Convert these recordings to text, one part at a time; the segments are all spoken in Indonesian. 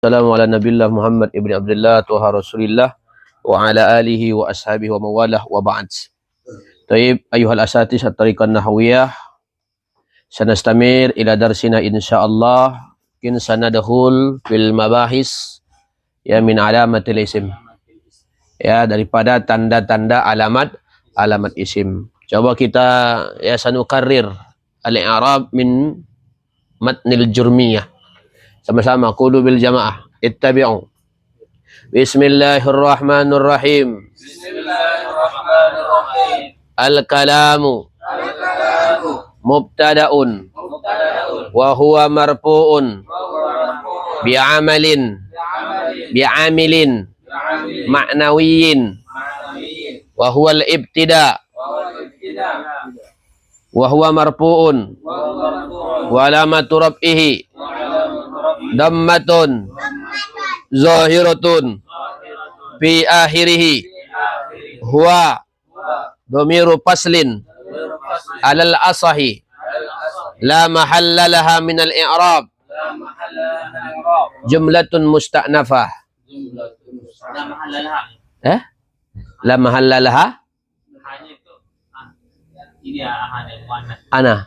Assalamu ala nabiyyillah Muhammad ibn Abdullah tuha Rasulillah wa ala alihi wa ashabihi wa mawalah wa ba'd. Taib ayuhal asatis at-tariqan nahwiyah sanastamir ila darsina insyaallah kin sanadkhul fil mabahis ya min alamatil isim. Ya, daripada tanda-tanda alamat isim. Coba kita ya sanukarrir al-i'rab min matnil jurmiyah. Sama-sama qulu bil jamaah. Ittabi'u. Bismillahirrahmanirrahim. Bismillahirrahmanirrahim. Al-kalamu mubtada'un wa huwa marfu'un bi'amalin ma'nawiyyin wa huwa al-ibtida' wa huwa marfu'un wa alamatu raf'ihi dammatun zahiratun fi akhirih huwa dhamiru faslin alal asahi la mahalla laha min al i'rab jumlatun musta'nafah la mahalla laha ana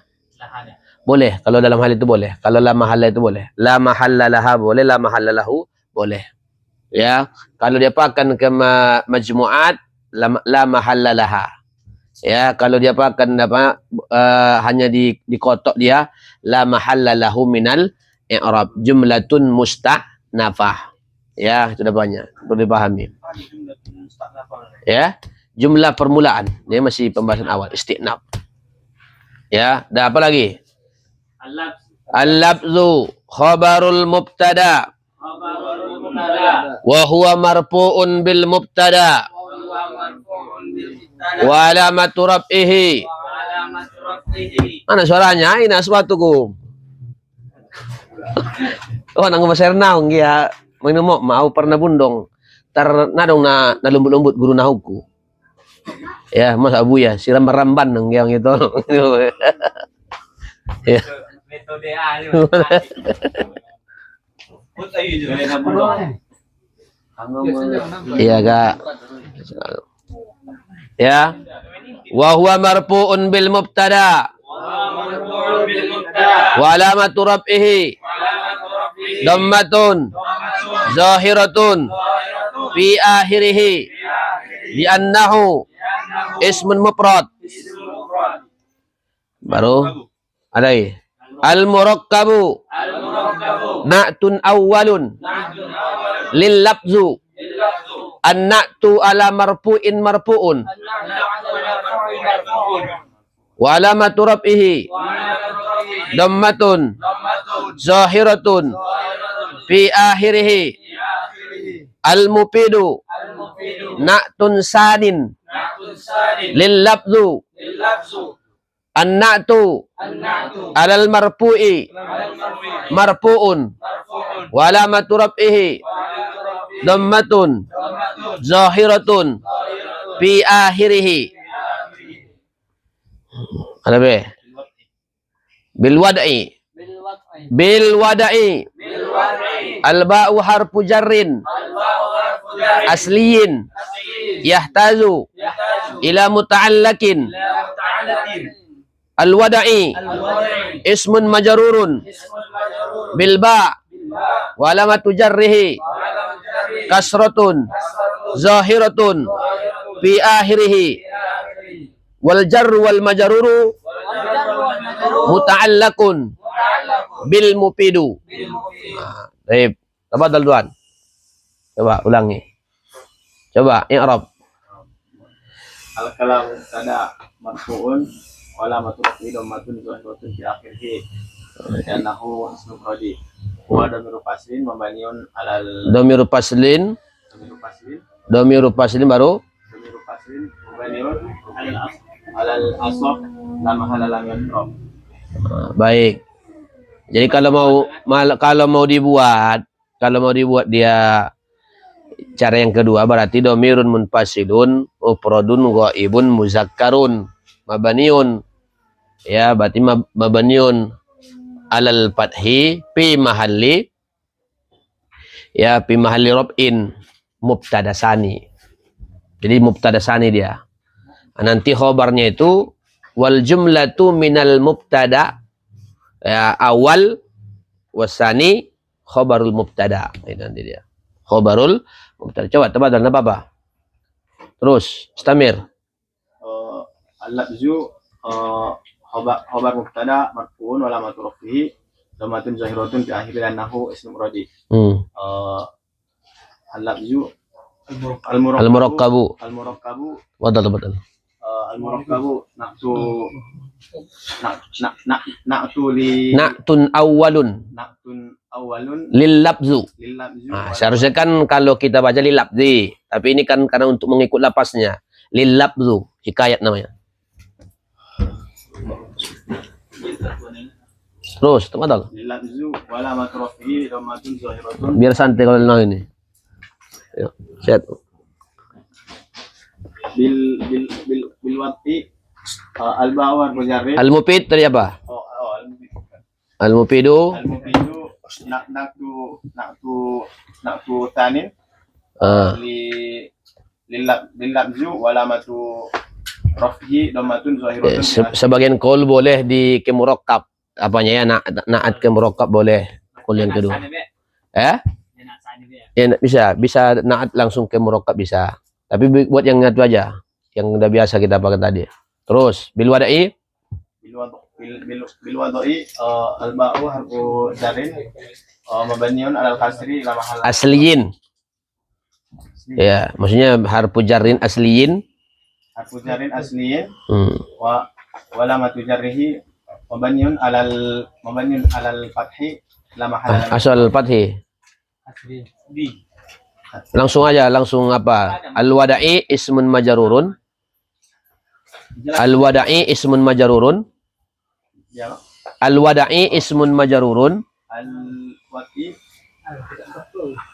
boleh, kalau dalam hal itu boleh. Kalau la mahalla itu boleh. La mahalla laha boleh, la mahalla lahu boleh. Ya, kalau dia pakai ke majmu'at la mahalla laha. Ya, kalau dia pakai hanya di kotak dia la mahalla lahu minal i'rab jumlatun musta'nafah. Ya, itu sudah banyak. Perlu dipahami. Ya, jumlah permulaan. Dia masih pembahasan awal, istiqnaf. Ya, dah apa lagi? Al-labzu khabarul mubtada wa huwa marfu'un bil mubtada wa alamatu raf'ihi. Mana suaranya? Ina aswatukum. Oh, nang bahasa naung ya. Minum mau pernah bundong. Tar nadong na lembut-lembut guru nahuku. Ya, Mas Abu ya, siram meramban nang yang itu. Ya. Iya kak. Ya. Wa huwa marfu'un bil mubtada. Wa alamatu raf'ihi dammatun zahiratun fi akhirih li'annahu ismun mufrad. Baru ada ya. Al-murakkabu na'tun awwalun lil lafzu an-na'tu ala marfu'in marfu'un wa alamatu raf'ihi dammatun zahiratun fi akhirih al-mufidu na'tun sanin lil lafzu an-na'tu alal marfu'i marfu'un wa alamatu raf'ihi dammatun zahiratun fi akhirih. Ada be? Bil wada'i al-ba'u harfu jarrin asliyin yahtazu ila muta'allakin. Al-wada'i ismun majrurun bil ba' wa alamatu jarrihi kasratun zahiratun fi akhirih wal jarru wal majruru muta'allaqun bil mufidu. Baik, tafadhal tuan. Coba ulangi. Coba i'rab. Al-kalam mubtada marfu'un wa alamatu raf'ihi dammatun zahiratun fi akhirih li'annahu ismu mufrad wa dhamiru faslin mabniun alal Dhamiru faslin baru dhamiru faslin mabniun alal asaf la mahalla lahu min i'rab. Baik. Jadi kalau mau dibuat dia cara yang kedua berarti dhamirun munfasilun mufradun ghaibun muzakkarun mabniun. Ya, berarti mabniun alal fathi fi mahalli Ya fi mahalli raf'in mubtada sani. Jadi mubtada sani dia. Nanti khobarnya itu wal jumlatu minal mubtada ya, awal wasani khobarul mubtada. Itu nanti dia. Khobarul mubtada. Coba tebak apa apa? Terus istamir. Al-lafzu khabar mubtada marfu'un wa alamatu raf'ihi dhamatun zahiratun fi akhirih annahu ismu muradi. Al-lafzu Al-murakkabu. Wadal. Al-murakkabu Na'tun awwalun lil labzu. Nah, seharusnya kan kalau kita baca lil labzi, tapi ini kan karena untuk mengikut lapasnya. Lil labzu, hikayat namanya. Terus, tafadhal. Lil labzu wa alamatu raf'ihi dhamatun zahiratun. Biar santai kalau nang ini. Yuk, set. Bil wati al-ba'u harfu jarrin. Al-mufid tadi apa? Al-mufid. Al-mufidu. Al-mufidu na'tu tanin lil labzu wa alamatu raf'ihi dhamatun zahiratun. Sebagian qaul boleh di ke murakkab. Apanya ya? Na'at ke murakkab boleh. Qaul yang kedua. Ya bisa na'at langsung ke murakkab bisa. Tapi buat yang itu aja, yang udah biasa kita pakai tadi. Terus bil wada'i al-ba'u harfu jarrin mabniun 'alal kasri la mahalla asliyin. Ya, maksudnya harfu jarrin asliyin. Harfu jarrin asliyin. Wa alamatu jarrihi mabniun 'alal fathi la mahalla asal fathi. Asli di. Langsung aja, langsung apa? Al-wada'i ismun majarurun. Al-wada'i ismun majarurun. Al-wada'i ismun majarurun. Al-wada'i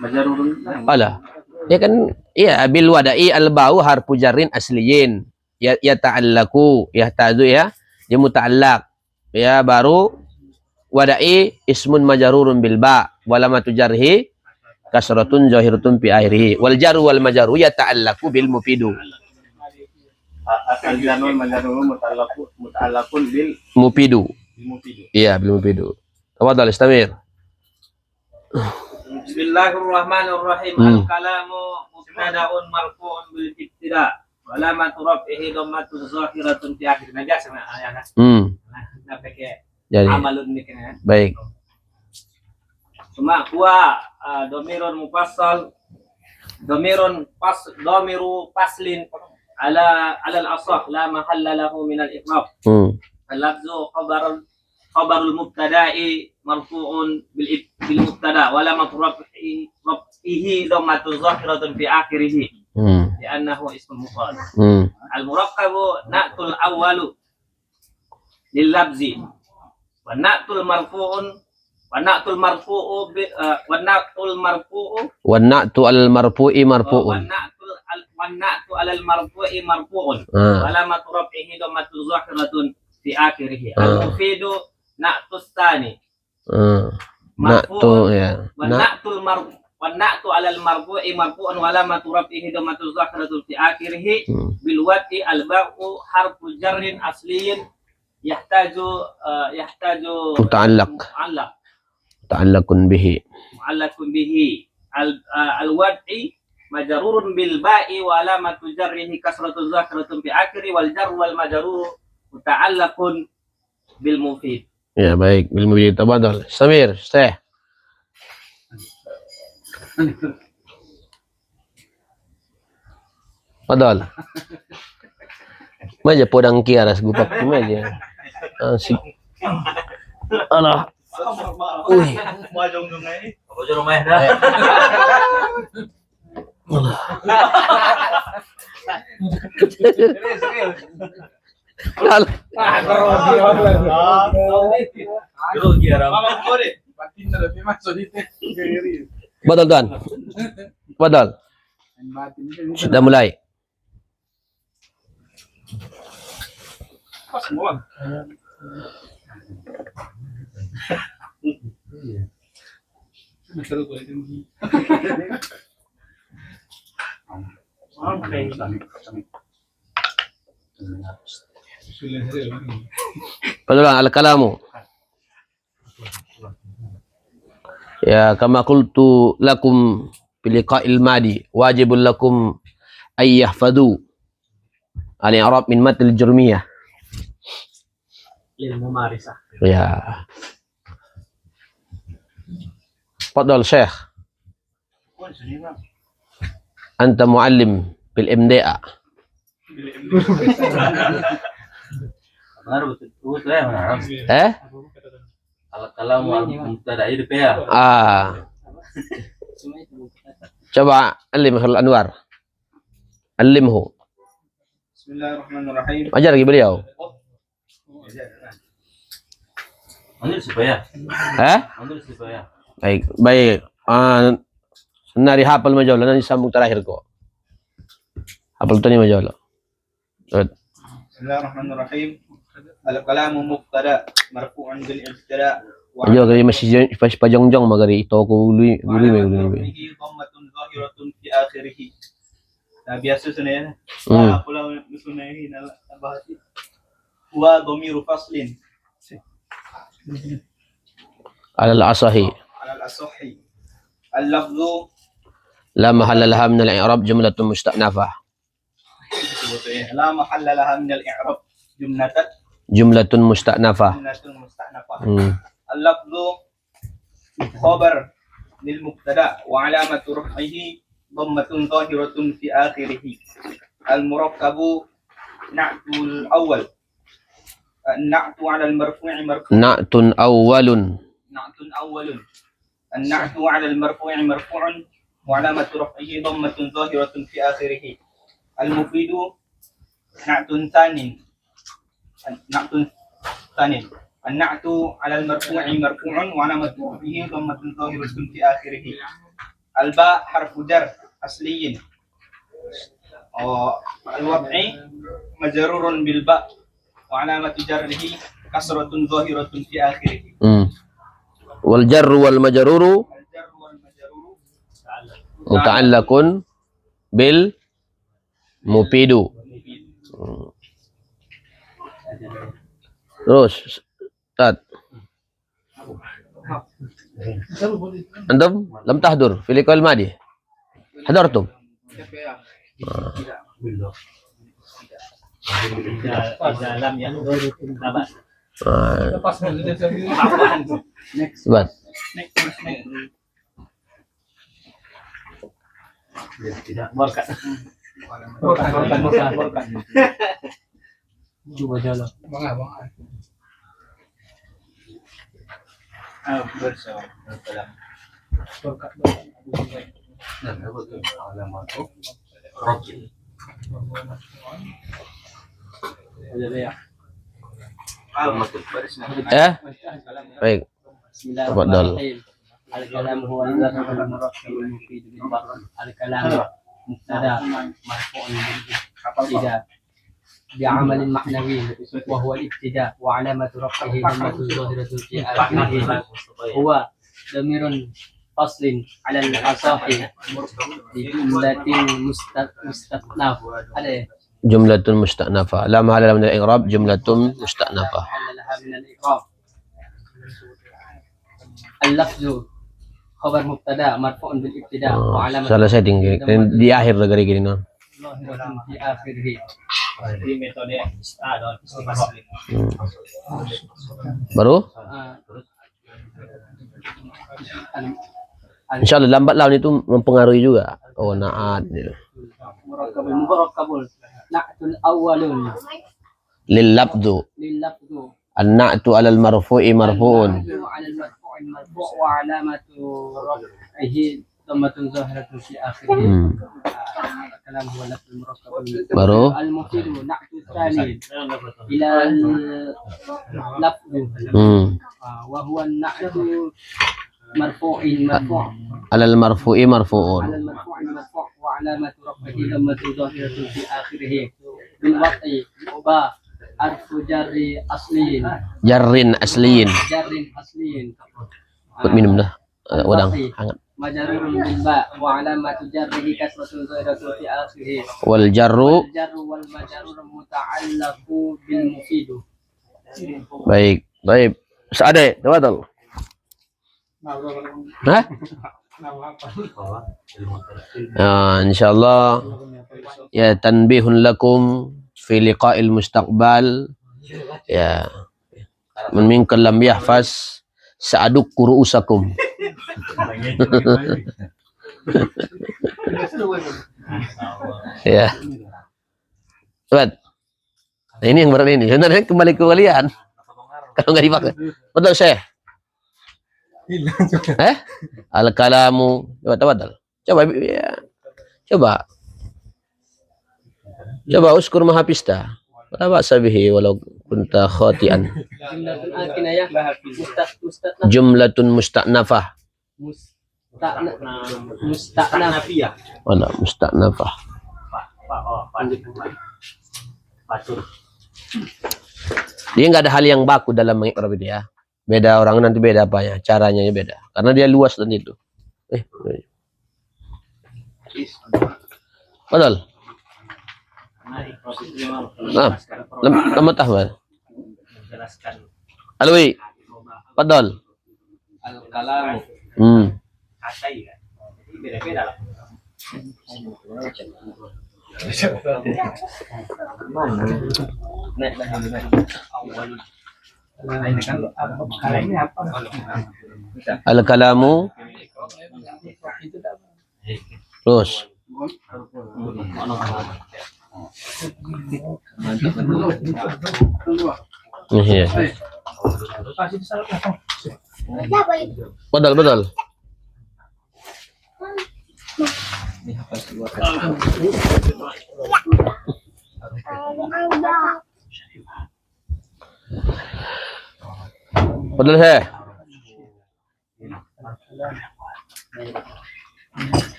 majarurun. Alah. Ya kan, iya bil wada'i al-ba'u harfu jarrin asliyin. Ya ta'allaku, yahtadu ya. Dia muta'allaq. Ya baru wada'i ismun majarurun bil ba' walamatu jarhi kasratun zahiratun fi akhirih wal jaru wal majaru yata'allaqu bil mufidu. Al-jaru wal majaru muta'allaqun bil mufidu. Iya, bil mufidu. Tafadhal istamir. Bismillahirrahmanirrahim. Al-kalamu mubtada'un marfu'un bil ibtida' wa alamatu raf'ihi dhammatun zahiratun fi akhirih. Najak sama ayat. Nah, pakai amalun ni kan. Baik. Cuma huwa domirun mufassal domiru paslin ala al-asah la mahalla lahu min al-i'rab. Al-lafzu khabarul mubtada'i marfu'un bil mubtada' wa lam raf'ihi dhammatun zahiratun fi akhirih li'annahu ismun mufrad. Al-murakkabu na'tul awwalu lil labzi wa na'tul marfu'un Wanaktul marfu'u Wanaktu al marfu'i marfu'un. Wanaktu alal marfu'i marfu'un. Alamatu raf'ihi dhammatun zahiratun fi akhirih. Al-mufidu na'tus tsani. Naktu ya. Wanaktu alal marfu'i marfu'un alamatu raf'ihi dhammatun zahiratun fi akhirih bil wati al-ba'u harfu jarrin asliyin yahtaju muta'allaq. Ta'allaqun bihi. Mu'allaqun bihi. Al-wad'i majrurun bil ba'i wa alamatu jarrihi kasratun zahiratun fi akhiri wal jar wal majrur muta'allaqun bil mufid. Ya, baik. Bil mufid. Tafadhal. Samir, Syekh. Tafadhal. Maja podang kiaras gupak meja. Asik. Alah. Uy. Majong dungai. Apa jero meh dah. Badal tuan. Badal. Sudah mulai. Padulang al-kalamu. Ya, kama qultu lakum fil liqa'il madi wajibul lakum ay yahfadhu al-i'rab min matil jurmiyah. للممارسة. Ya. Fadal Syekh. Anta muallim bil imda'a. Eh? Kalau mubtada itu ya. Coba alim Khalil Anwar. Alimhu. Bismillahirrahmanirrahim. Ajar lagi beliau. Anil supaya. Anil supaya. Baik, baik. Senari hafal majalah nanti sambung terakhir kok. Hafal tadi majalah. Bismillahirrahmanirrahim. Al-kalamu mubtada marfu'un bil ibtida' wa Ajo kali masih pajongjong magari toko guli dhammatun zahiratun fi akhirih. Nah, biasa sebenarnya. Apa lah sebenarnya ini bahas wa dhamiru faslin alal asahi. ala al-asahi. Al-lafzu La mahalla laha min al-i'rab jumlatun musta'nafah. la mahalla laha min al-i'rab Jumlatun musta'nafah. musta'nafah. Al-lafzu khabar lil mubtada wa alamatu raf'ihi dhammatun zahiratun fi akhirih. Al-murakkabu na'tul awwal. Na'tu 'ala al-marfu'i marfu'. Na'tun awwalun. Na'tun awwalun. An-na'tu 'ala al-marfu'i marfu'un wa alamatu raf'ihi dhammatun zahiratun fi akhirih. Al-mufidu na'tun thanin. Na'tun thanin. An-na'tu 'ala al-marfu'i marfu'un wa alamatu raf'ihi dhammatun zahiratun fi akhirih. Al-ba' harfu jar asliyin. Al-wad'i majrurun bil ba' wa alamatu jarrihi kasratun zahiratun fi akhirih. Wal jarru wal majruru muta'allaqun bil mufidu. Terus Ustaz. Antum lam tahdur fi liqa'il madi. Hadartum? Dalam ya. Sebat. Tidak berkat. Coba jalan. Baik. Bismillahirrahmanirrahim. Al-kalam huwa al-lafz al-murakkab al-mufid bil bahr. Al-kalam mubtada marfu'un bil ibtida بعمل معنوي وهو الابتداء وعلامة رفعه ضمة ظاهرة في آخره هو ضمير فصل على الأصاحي بجملة مستأنفة جملة مستأنفة لا محل لها من الإعراب جملة مستأنفة لها من الإعراب اللفظ خبر مبتدا مرفوع بالابتداء وعلامة salah setting di akhir negeri gini no. ظاهرة في آخره Di metode dan istifasli. Baru insyaallah lambat laun itu mempengaruhi juga. Oh naat gitu. murakkabul na'tul awwalun Lil labdu lil lafzu an-na'tu 'alal marfu'i marfu'un. 'ala al-marfu'i marfu' wa 'alamatu raf'ihi dhammatun zahiratun fi akhirih. Kalam huwa lafzul murakkabul Baru al-mufidu na'tu tsani ila al-lafzu wa huwa an-na'tu marfu'in marfu' 'alal marfu'i marfu'un. على المرفوع المرفوع وعلامة رفعه ضمة ظاهرة في آخره بالوضع با حرف جر أصلي Jarrin asliyin. جر أصلي Buat minum dah. Udang hangat. مجرور بالباء وعلامة جره كسرة ظاهرة في آخره Wal jarru. والجر والمجرور متعلق بالمفيد. Baik, baik. Sa'ade, tafadhal. Hah? Insyaallah ya tanbihun lakum fi liqa'il mustaqbal ya man minkum lam yahfaz sa'aduk ru'usakum. Ya. Buat. Nah, ini yang berat ini. Sebenarnya kembali ke kalian. Kalau nggak dipakai. Betul, Syekh. Al-kalamu. Coba. Coba ya. Coba uskur mahapista. Wala ba'sa bihi walau kunta khati'an. Jumlatun musta'nafah. Musta'nafiyah. Wala musta'nafah. Dia nggak ada hal yang baku dalam mengikrab itu ya. Beda orang nanti beda apanya, caranya beda. Karena dia luas dan itu. Padahal. Lama tahun. Alwi. Padahal. Al-kalamu. Kasai kan. Beda-beda lah. Al-kalamu. Terus. Iya. Betul. Betul saya.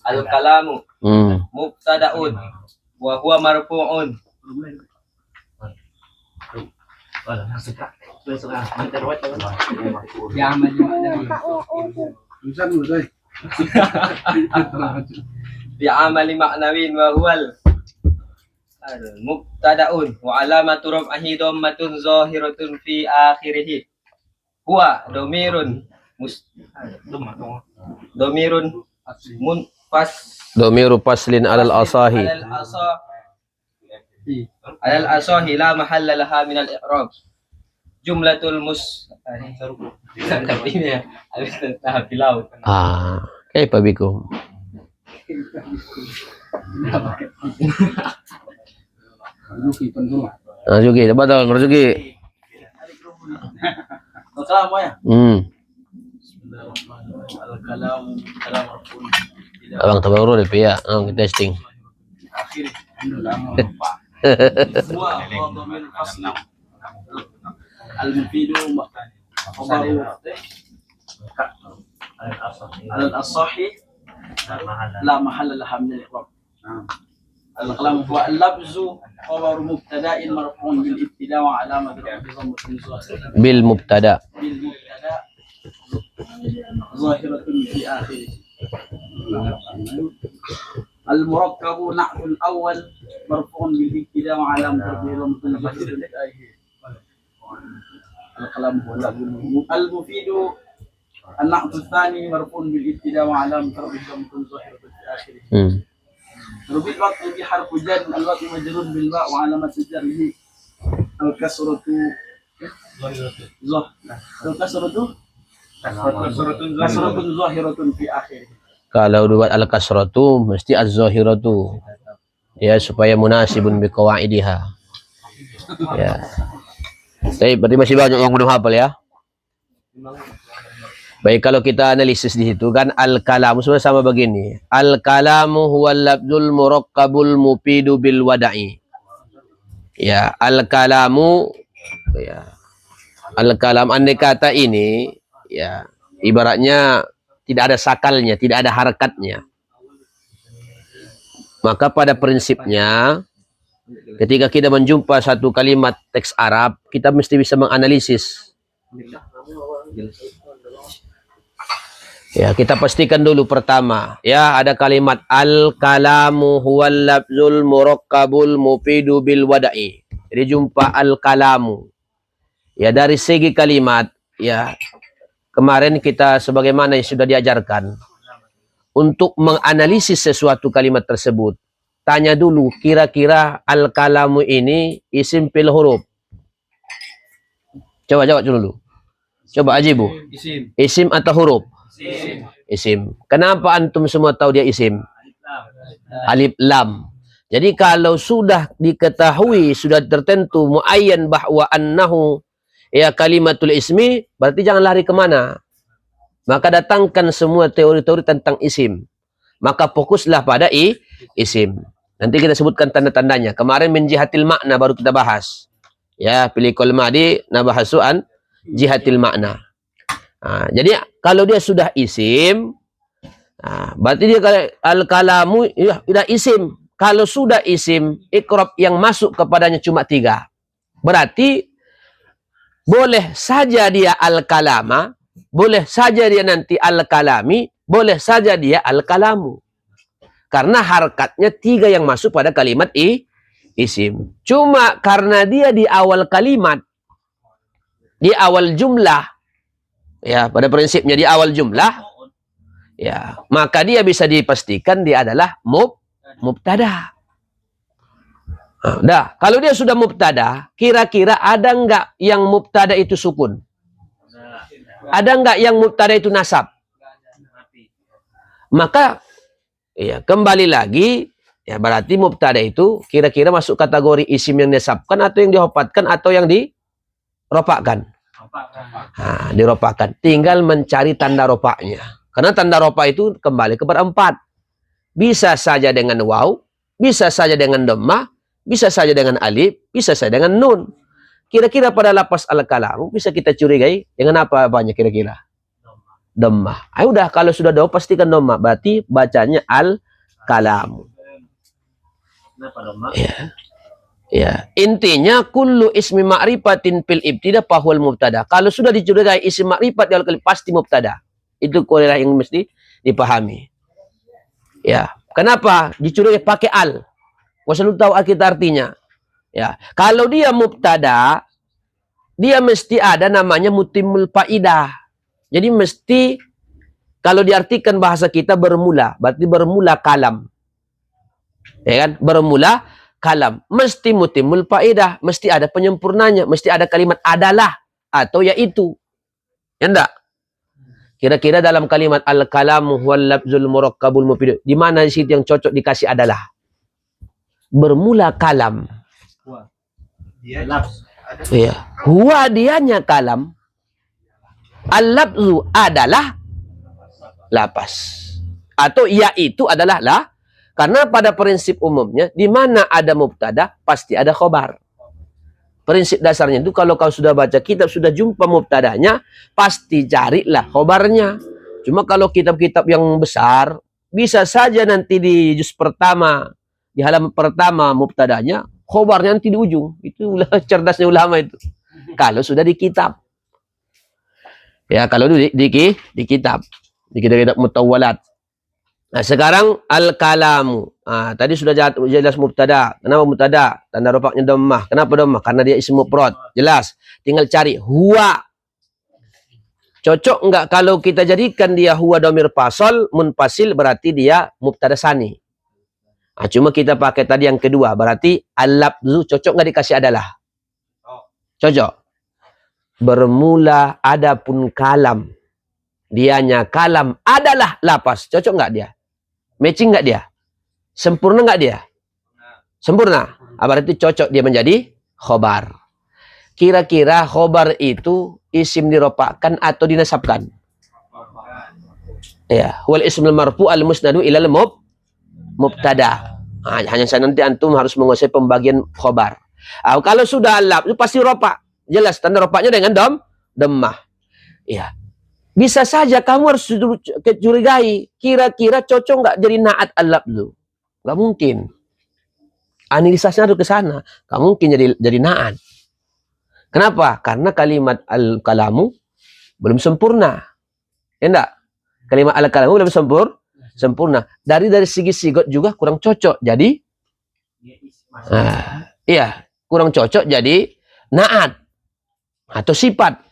Al-kalamu mubtada'un wa huwa marfu'un. Bi'amali ma'nawin wa huwal mubtada'un wa alamatu raf'ihi dhammatun zahiratun fi akhirih. Huwa domirun Domiru paslin alal asahi. Alal asahi la mahalla laha min al-i'rab. Jumlatul Kaifa bikum? Marzuki, betul Marzuki. Abang tabaru deh ya, testing. Al-mufidu al-asahi la mahalla laha min al-i'rab. Al-kalam huwa al-lafzu khabar mubtada'in marfu'un bil ibtida' wa alamat dhammatin zahirah. Bil mubtada. Zahiratun fi akhirih. Al-murakkabu na'tul awwal marfu'un bil ibtida' wa alamat dhammatin zahirah. Al-kalam huwa al-mufidu an-na'tu tsani marfu'un bil ibtida' wa alamat dhammatin zahirah fi akhirih. Rubit waktu bi harfu jar al-waqi majrur bil ba' wa alamat jarhi al-kasratu kasratun zahiratun fi akhirih. Kalau dibuat al-kasratu mesti az-zahiratu. Ya supaya munasibun bi qawaidiha. Ya. Baik, berarti masih banyak yang belum hafal ya. Baik, kalau kita analisis di situ kan al-kalamu sama begini. Al-kalamu huwal lafzul murakkabul mufidu bil wada'i. Ya, al-kalamu ya. Al-kalam andai kata ini ya ibaratnya tidak ada sakalnya, tidak ada harakatnya. Maka pada prinsipnya Ketika kita menjumpa satu kalimat teks Arab, kita mesti bisa menganalisis. Ya, kita pastikan dulu pertama. Ya, ada kalimat al-kalamu huwal lafzul murakkabul mufidu bil wada'i. Jadi jumpa al-kalamu. Ya, dari segi kalimat, ya, kemarin kita sebagaimana yang sudah diajarkan, untuk menganalisis sesuatu kalimat tersebut, tanya dulu, kira-kira al-kalamu ini isim fil huruf. Coba jawab dulu. Coba ajibu. Isim atau huruf? Isim. Kenapa antum semua tahu dia isim? Alif lam. Jadi kalau sudah diketahui, sudah tertentu muayyan bahwa annahu ya kalimatul ismi, berarti jangan lari kemana. Maka datangkan semua teori-teori tentang isim. Maka fokuslah pada isim. Nanti kita sebutkan tanda-tandanya. Kemarin min jihatil makna baru kita bahas. Ya, pilih kol madi nabahasuan jihatil makna. Nah, jadi kalau dia sudah isim, nah, berarti dia al-kalamu ya, sudah isim. Kalau sudah isim, ikrab yang masuk kepadanya cuma 3. Berarti boleh saja dia al-kalama, boleh saja dia nanti al-kalami, boleh saja dia al-kalamu. Karena harkatnya 3 yang masuk pada kalimat isim. Cuma karena dia di awal kalimat, di awal jumlah, ya, pada prinsipnya di awal jumlah, ya, maka dia bisa dipastikan dia adalah mubtada. Nah, kalau dia sudah mubtada, kira-kira ada enggak yang mubtada itu sukun? Ada enggak yang mubtada itu nasab? Maka, ya, kembali lagi, ya, berarti mubtada itu kira-kira masuk kategori isim yang disabkan atau yang dihopatkan atau yang dirofakkan. Nah, diropakan. Tinggal mencari tanda ropaknya. Karena tanda ropak itu kembali kepada 4. Bisa saja dengan waw, bisa saja dengan dhammah, bisa saja dengan alif, bisa saja dengan nun. Kira-kira pada lapas al-kalamu bisa kita curigai dengan apa banyak kira-kira? Dhammah. Udah, kalau sudah dhammah pastikan dhammah. Berarti bacanya al-kalamu. Ya. Ya, intinya kullu ismi ma'rifatin fil ibtida fahuwal mubtada. Kalau sudah dicurigai isim ma'rifat di awal kali pasti mubtada. Itu kuliah yang mesti dipahami. Ya, kenapa dicurigai pakai al? Gak usah lu tahu kita artinya. Ya, kalau dia mubtada, dia mesti ada namanya mutimul faidah. Jadi mesti kalau diartikan bahasa kita bermula, berarti bermula kalam. Ya kan? Bermula kalam, mesti mutimul faedah, mesti ada penyempurnanya, mesti ada kalimat adalah atau yaitu. Ya enggak? Kira-kira dalam kalimat al-kalamu wal lafzul murakkabul mufid, di mana situ yang cocok dikasih adalah? Bermula kalam. Ya. Huwa dianya kalam. Al-lafzu adalah lapas. Atau yaitu adalah lah. Karena pada prinsip umumnya, di mana ada mubtada, pasti ada khobar. Prinsip dasarnya itu, kalau kau sudah baca kitab, sudah jumpa mubtadanya, pasti carilah khobarnya. Cuma kalau kitab-kitab yang besar, bisa saja nanti di juz pertama, di halaman pertama mubtadanya, khobarnya nanti di ujung. Itu cerdasnya ulama itu. Kalau sudah di kitab. Ya, kalau di kitab. Di kitab mutawwalat. Nah, sekarang al-kalamu. Nah, tadi sudah jelas mubtada. Kenapa mubtada? Tanda rofaknya dhammah. Kenapa dhammah? Karena dia isim mufrad. Jelas. Tinggal cari huwa. Cocok enggak kalau kita jadikan dia huwa dhamir fasal munfasil, berarti dia mubtada sani. Nah, cuma kita pakai tadi yang kedua, berarti al-lafzu cocok enggak dikasih adalah? Cocok. Bermula adapun kalam. Dianya kalam adalah lapas. Cocok enggak dia? Matching nggak dia? Sempurna nggak dia? Sempurna. Berarti cocok dia menjadi khobar. Kira-kira khobar itu isim diropakkan atau dinasabkan? Ya, wal ismul marfu al musnadu ilal mubtada. Nah, hanya saya nanti antum harus menguasai pembagian khobar. Kalau sudah lab itu pasti ropak. Jelas tanda ropaknya dengan dhammah. Ya. Bisa saja kamu harus curigai, kira-kira cocok nggak jadi naat al-lafzu? Nggak mungkin. Analisisnya harus ke sana. Kamu mungkin jadi na'at. Kenapa? Karena kalimat al-kalamu belum sempurna. Ya enggak? Kalimat al-kalamu belum sempurna. Dari segi sigot juga kurang cocok. Jadi iya, kurang cocok jadi na'at atau sifat.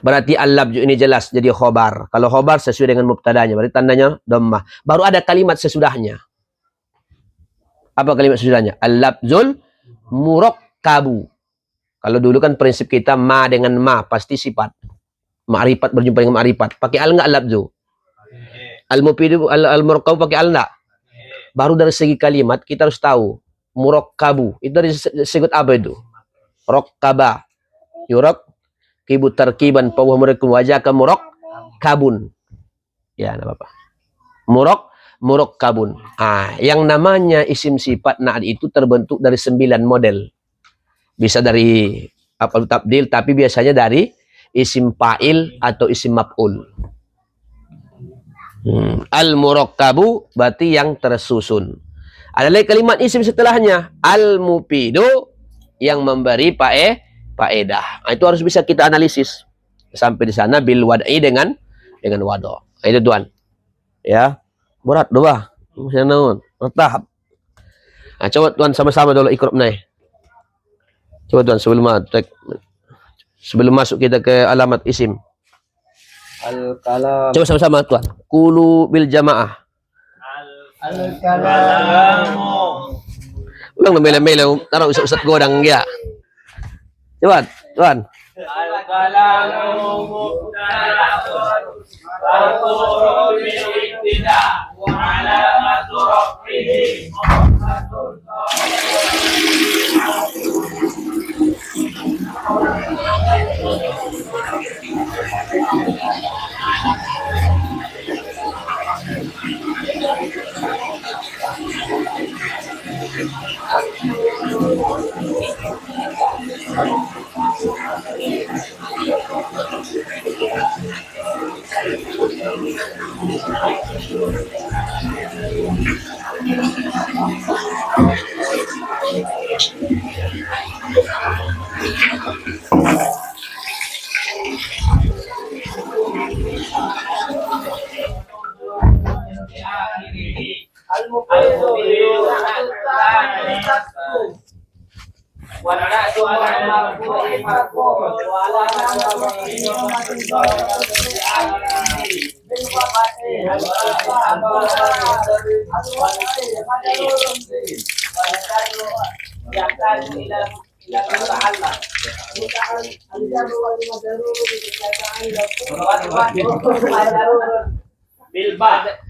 Berarti al-labju ini jelas jadi khobar. Kalau khobar sesuai dengan mubtadanya, berarti tandanya dhammah. Baru ada kalimat sesudahnya. Apa kalimat sesudahnya? Al-labzul murakkabu. Kalau dulu kan prinsip kita ma dengan ma pasti sifat. Ma'rifat berjumpa dengan ma'rifat. Pakai al enggak labzu? Al-mufidu al-murakkabu pakai al enggak? Baru dari segi kalimat kita harus tahu murakkabu. Itu dari segi apa itu? Rakkaba. Yurak kibu tarkiban fa huwa murakkabun wajah ka murakkabun. Ya, enggak apa-apa. Murakkabun. Yang namanya isim sifat na'at itu terbentuk dari 9 model. Bisa dari af'al tabdil, tapi biasanya dari isim fa'il atau isim maf'ul. Al-murakkabu berarti yang tersusun. Ada lagi kalimat isim setelahnya, al-mufidu yang memberi faedah. Itu harus bisa kita analisis. Sampai di sana bil wad'i dengan wado. Itu tuan. Ya. Berat doa. Mesti naon? Tahap. Coba tuan sama-sama dulu ikrab naik. Coba tuan sebelum masuk kita ke alamat isim. Al-kalam. Coba sama-sama tuan. Qulu bil jamaah. Al-kalamu. Ulang mele-mele taruh ustaz godang ya. Coba tuan. Al-kalamu mubtada'un marfu'un bil ibtida' wa 'alamatu raf'ihi dhammatun.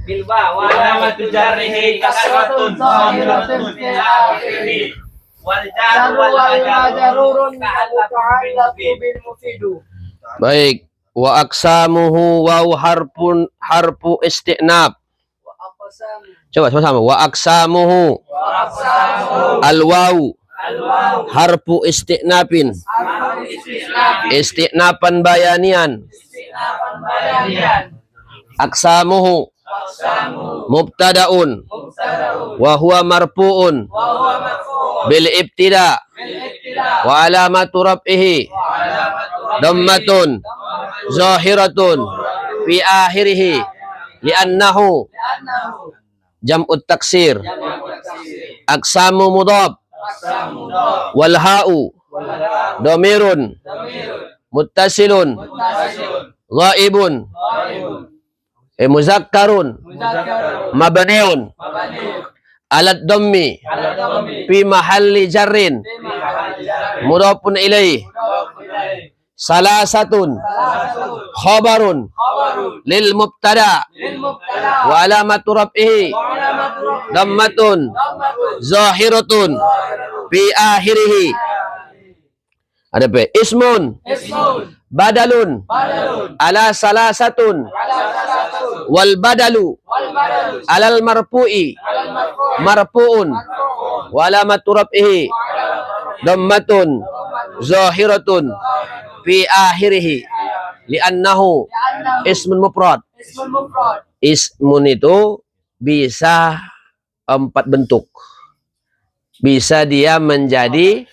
Bilba wa alamatu jarrihi kasratun zahiratun fi akhirih wal jaru wal majrurun muta'allaqun bil mufidu. Baik, wa aqsamuhu wa harfu isti'nab. Coba sama-sama. Wa aqsamuhu al-wawu harfu isti'nabin. Isti'naban bayanian. Aqsamuhu mubtada'un wa huwa marfu'un bil ibtida wa alamatu raf'ihi dhammatun zahiratun fi akhirih li'annahu jam'ut taksir. Aqsamu mudhaf wal ha'u dhamirun muttasilun ghaibun muzakkarun mabniun alat dhammi fi mahalli jarrin mudhafun ilaih salasatun khabarun lil mubtada wa alamatu raf'ihi dhammatun zahiratun fi akhirih. Ada apa? Ismun badalun ala salasatun wal badalu alal marfu'i marfu'un wa alamatu raf'ihi dhammatun zahiratun fi akhirih li'annahu ismun mufrad. Ismun itu bisa 4 bentuk. bisa dia menjadi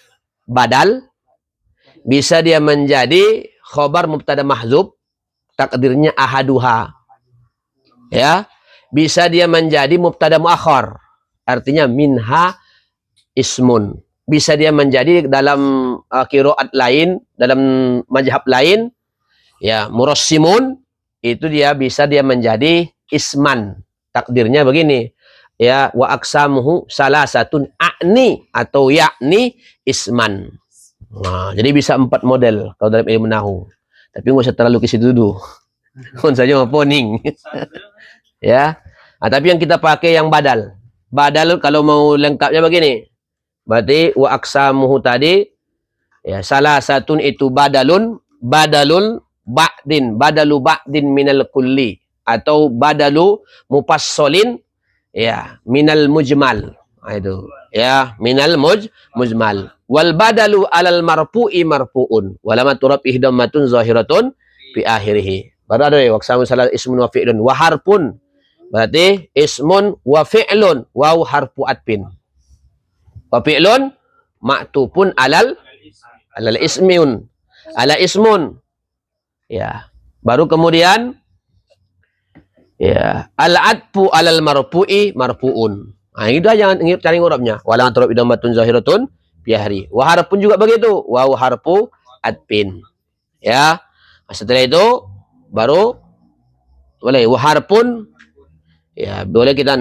badal, bisa dia menjadi khobar mubtada mahdzub, takdirnya ahaduha. Ya, bisa dia menjadi mubtada muakhar, artinya minha ismun. Bisa dia menjadi dalam qiraat lain, dalam mazhab lain, ya, murassimun, itu dia bisa dia menjadi isman. Takdirnya begini, ya, wa aksamuhu salasatun a'ni atau yakni isman. Nah, jadi bisa 4 model kalau dalam ilmu nahu. Tapi nggak usah terlalu ke situ dulu. Kon saja mau poning. Ya. Nah, tapi yang kita pakai yang badal. Badal kalau mau lengkapnya begini. Berarti wa aksamuhu tadi, ya, salah satu itu badalun badalu ba'din minal kulli, atau badalu mupassolin, ya, minal mujmal. Nah, itu, ya, minal mujmal. Wal badalu alal marfu'i marfu'un walamatu rafihi dhammatun zahiratun fi akhirih. Baru ada ya, wa aksamu salah ismun wa fi'lun wa harfun. Berarti ismun wa fi'lun wa harfu atfin. Wa fi'lun ma'tufun alal ismun. Ala ismun. Ya. Baru kemudian, ya, al-atfu alal marfu'i marfu'un. Nah, itu aja cari ngurabnya. Walang turab idammatun zahiratun biahri. Wa harfun juga begitu. Wa harfu atfin. Ya. Nah, setelah itu baru boleh wa harfun. Ya, boleh kita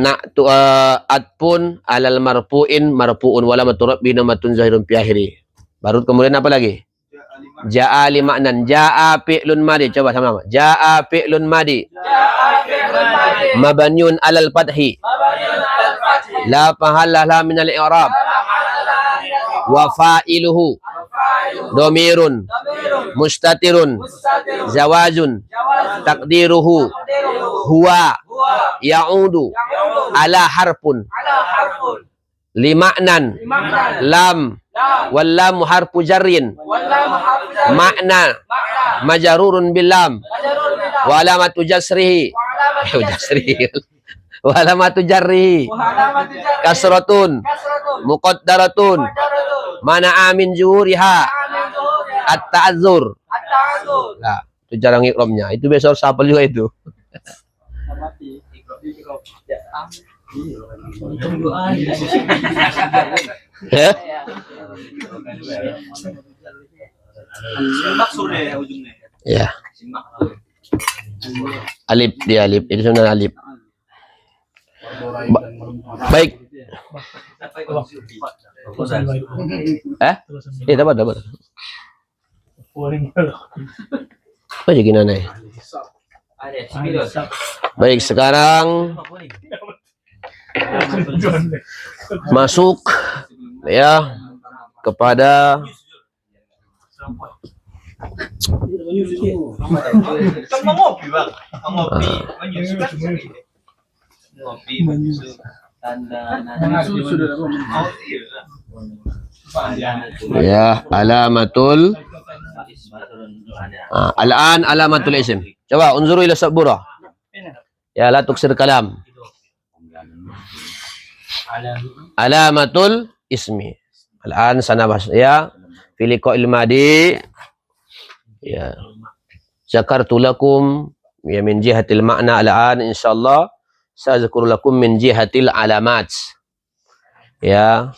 atpun alal marfu'in marfu'un wala maturab binamatun zahirun fi akhiri. Baru kemudian apa lagi? Ja'a li ma'nan. Ja'a fi'lun madi. Coba sama-sama. Ja'a fi'lun madi. Mabniun alal fathi. La mahalla la min al-i'rab. Wa fa'iluhu dhamirun mustatirun zawajun taqdiruhu huwa ya'udu ala harfun lima'nan lam wal lam harfu jarrin makna majrurun bil lam wa alamatu jasrihi wa alamatu jarrihi kasratun muqaddaratun mana amin juhuriha at-ta'azzur. Nah, itu jarang ikromnya. Itu besok sapel juga itu. Ya. Ya. Alif, dia alif. Itu sebenarnya alif. Baik. Dapat. Apa jadi nana? Baik, sekarang masuk, ya, kepada ya, alamatul al-an alamatul ism. Coba unzuru ila sabura. Ya, la tuksir kalam. Alamatul ismi. Al-an sanabas, ya, fi liqa'il madi. Ya. Zakartu lakum, ya, min jihatil ma'na. Al-an insyaallah sa'zkuru lakum min jihatil alamat. Ya.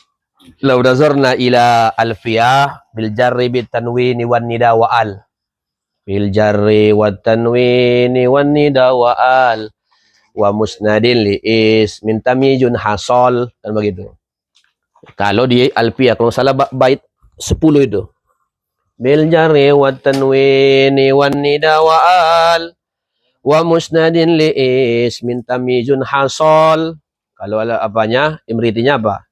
Law nazarna ila alfiyah bil jarri bit tanwini wan nida wa al. Bil jarri wat tanwini wan nida wa al wa musnadin li is min tamyizun hasal, kan begitu. Kalau di alfiyah, kalau salah bait 10 itu. Bil jarri wat tanwini wan nida wa al wa musnadin li is min tamyizun hasal. Kalau ada apanya, imritinya apa?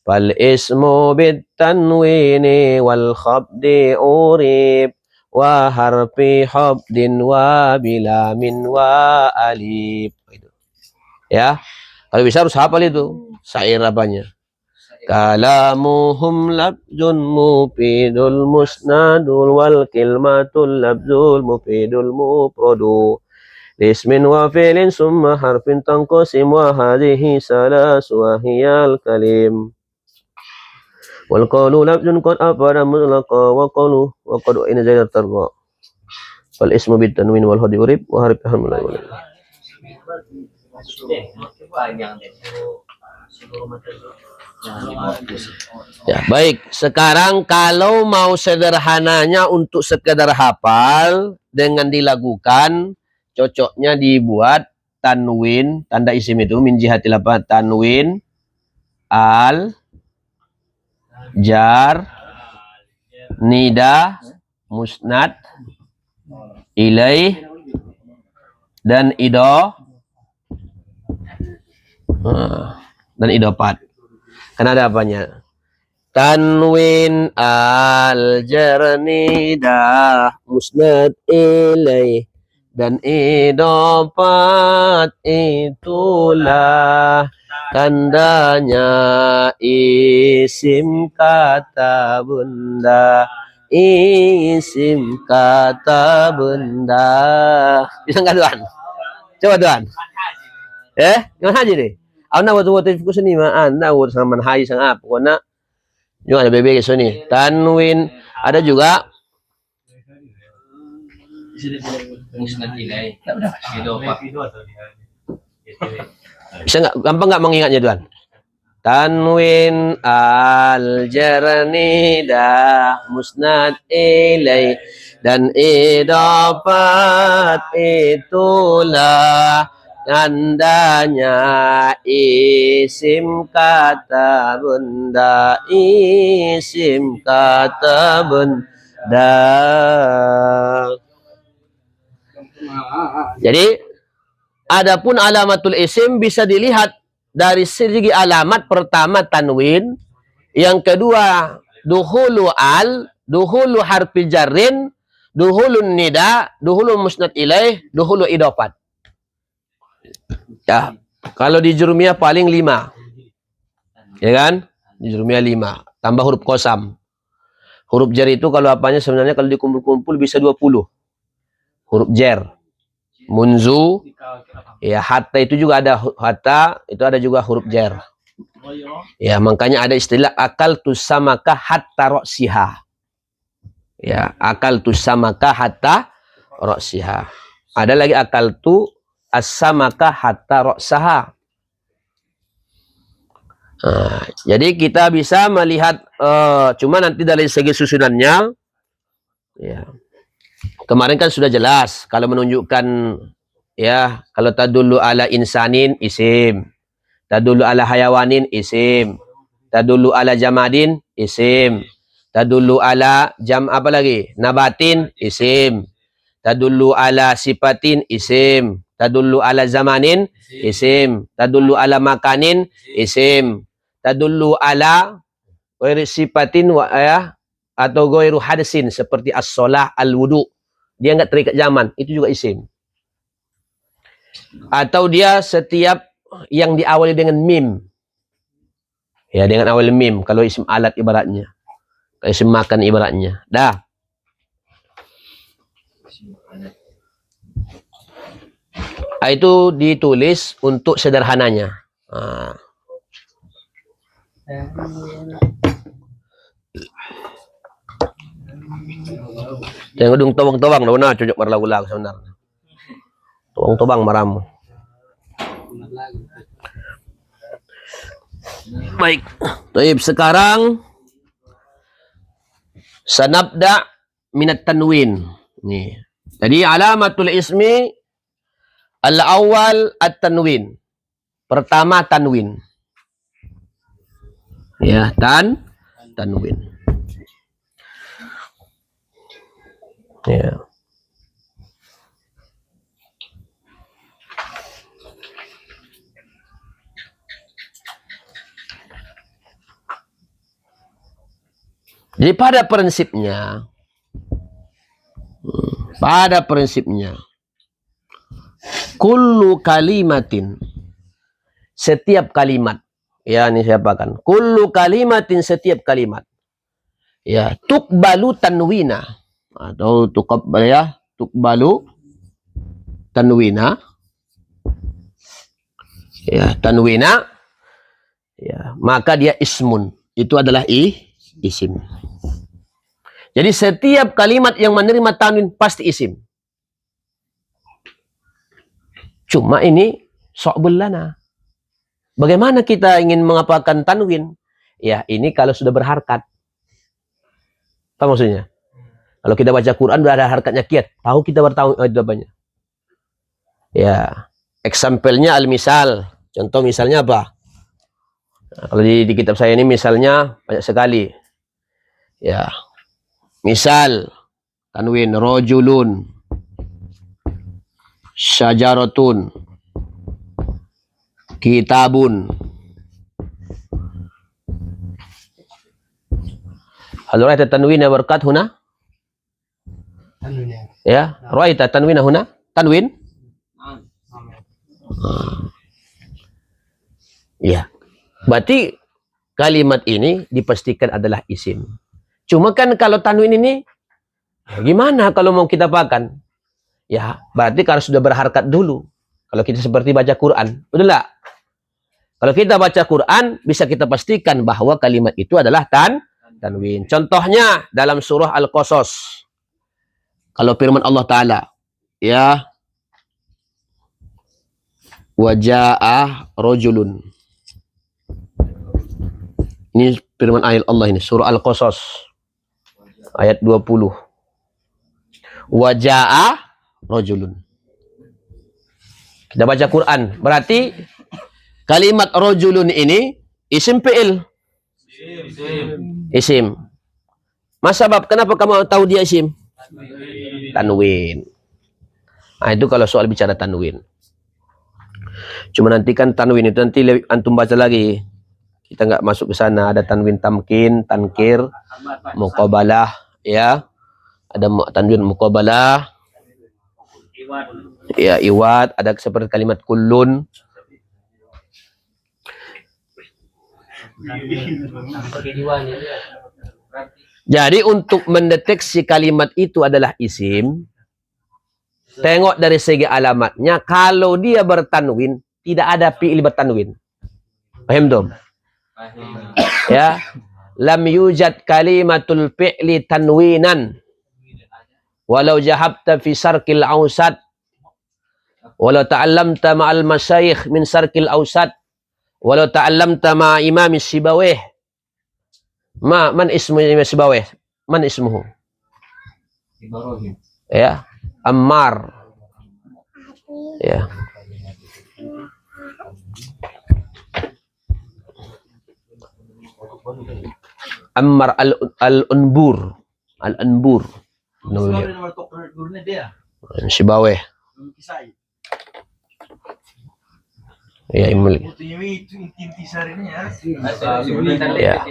Fal ismu bit tanwini wal khabdi urib wa harfi habdin wa bilamin wa alif. Ya, kalau bisa harus hafal itu syair apanya. Kalamuhum labzun mufidul musnadul wal kilmatul labzul mufidul mufradu ismin wa fi'lin summa harfin tanqasim wa hadhihi salasu wa hiyal kalim. wal qalu lafzun qad afada mutlaqa wa qalu wa qad in zaidar tarqa wal ismu bit tanwin wal hadi urib wa harif hamla wal ya. Baik, sekarang kalau mau sederhananya untuk sekedar hafal dengan dilakukan, cocoknya dibuat tanwin, tanda isim itu min jihatil apa? Tanwin al jar nida musnad ilaih dan idofat. Kan ada apanya? Tanwin al jar nida musnad ilaih dan idofat itulah tandanya isim kata benda, isim kata benda. Bisa nggak tuan? Coba tuan. Gimana aja deh? Aku nak buat itu sini maan, nak buat sama manhaj sang apa? Pokoknya juga ada BB sini. Tanwin ada juga. Musnad ilaih. Bisa nggak? Gampang nggak mengingatnya tuan? Tanwin al jar nida musnad ilaih dan idofat itulah tandanya isim kata benda, isim kata benda. Jadi adapun alamatul isim bisa dilihat dari segi alamat. Pertama tanwin, yang kedua duhulu al, duhulu harfi jarrin, duhulun nida, duhulu musnad ilaih, duhulu idofat. Ya, kalau di jurumiyah paling 5. Ya kan? Di jurumiyah 5. Tambah huruf qasam. Huruf jar itu kalau apanya sebenarnya kalau dikumpul-kumpul bisa 20. Huruf jar. Munzu, ya hatta itu juga ada hatta, itu ada juga huruf jar. Ya, makanya ada istilah akal tusamaka hatta roksiha. Ya, akal tusamaka hatta roksiha. Ada lagi akal tu as-samaka hatta roksaha. Nah, jadi kita bisa melihat, cuma nanti dari segi susunannya, ya. Kemarin kan sudah jelas kalau menunjukkan, ya, kalau tadullu ala insanin isim, tadullu ala hayawanin isim, tadullu ala jamadin isim, tadullu ala jam apa lagi? Nabatin isim, tadullu ala sifatin isim, tadullu ala zamanin isim, tadullu ala makanin isim, tadullu ala ghairi sifatin wa ya atau ghairu hadasin seperti as-shalah, al-wudu. Dia enggak terikat zaman, itu juga isim. Atau dia setiap yang diawali dengan mim. Ya, dengan awal mim kalau isim alat ibaratnya. Kalau isim makan ibaratnya. Dah. Itu ditulis untuk sederhananya. Yang udung tobang-tobang dah benar cocok marlah-ulang sebenarnya. Tobang-tobang maramu. Baik. Baik, sekarang sanabda minat tanwin. Nih. Jadi alamatul ismi al-awwal at-tanwin. Pertama tanwin. Ya, tanwin. Ya. Jadi pada prinsipnya kullu kalimatin, setiap kalimat, ya ini siapa kan? Kullu kalimatin, setiap kalimat, ya, tukbalu tanwina atau tuqabbal, ya, tukbalu tanwina, ya, tanwina, ya, maka dia ismun, itu adalah isim. Jadi setiap kalimat yang menerima tanwin pasti isim. Cuma ini so'bul lana. Bagaimana kita ingin mengapakan tanwin? Ya, ini kalau sudah berharkat. Apa maksudnya? Kalau kita baca Quran udah ada harkatnya kiat, tahu kita bertahun banyak. Ya, example-nya al-misal. Contoh misalnya apa? Nah, kalau di kitab saya ini misalnya banyak sekali. Ya. Misal tanwin rojulun, syajaratun, kitabun. Hal ra'aita tanwina barakat huna? Ya, ra'aita tanwina huna? Tanwin? Ya. Berarti kalimat ini dipastikan adalah isim. Cuma kan kalau tanwin ini gimana kalau mau kita pakan? Ya, berarti kalau sudah berharkat dulu. Kalau kita seperti baca Quran, betul enggak? Kalau kita baca Quran, bisa kita pastikan bahwa kalimat itu adalah tanwin. Contohnya dalam surah Al-Qasas. Kalau firman Allah Ta'ala, ya, waja'ah rojulun. Ini firman ayat Allah ini, surah Al-Qasas, ayat 20. Waja'ah rojulun. Kita baca Quran, berarti kalimat rojulun ini isim fi'il. Isim. Mas sebab kenapa kamu tahu dia isim? Tanwin. Nah, itu kalau soal bicara tanwin. Cuma nanti kan tanwin itu nanti antum baca lagi. Kita nggak masuk ke sana. Ada tanwin tamkin, tankir, muqabalah, ya. Ada tanwin muqabalah, ya, iwat. Ada seperti kalimat kullun. Jadi untuk mendeteksi kalimat itu adalah isim, tengok dari segi alamatnya. Kalau dia bertanwin, tidak ada fi'il bertanwin. Paham dong? Ya, lam yujad kalimatul fi'li tanwinan walau jahabta fi sarkil ausad walau ta'allamta ma'al masyayikh min sarkil ausad walau ta'allamta ma imam Sibawayh. Man ismu imam Sibawayh? Man ismuhu? Ya, Ammar. Ya. Ammar al-Unbur. Al-Unbur. Sibawayh. Ya, imul. Ya.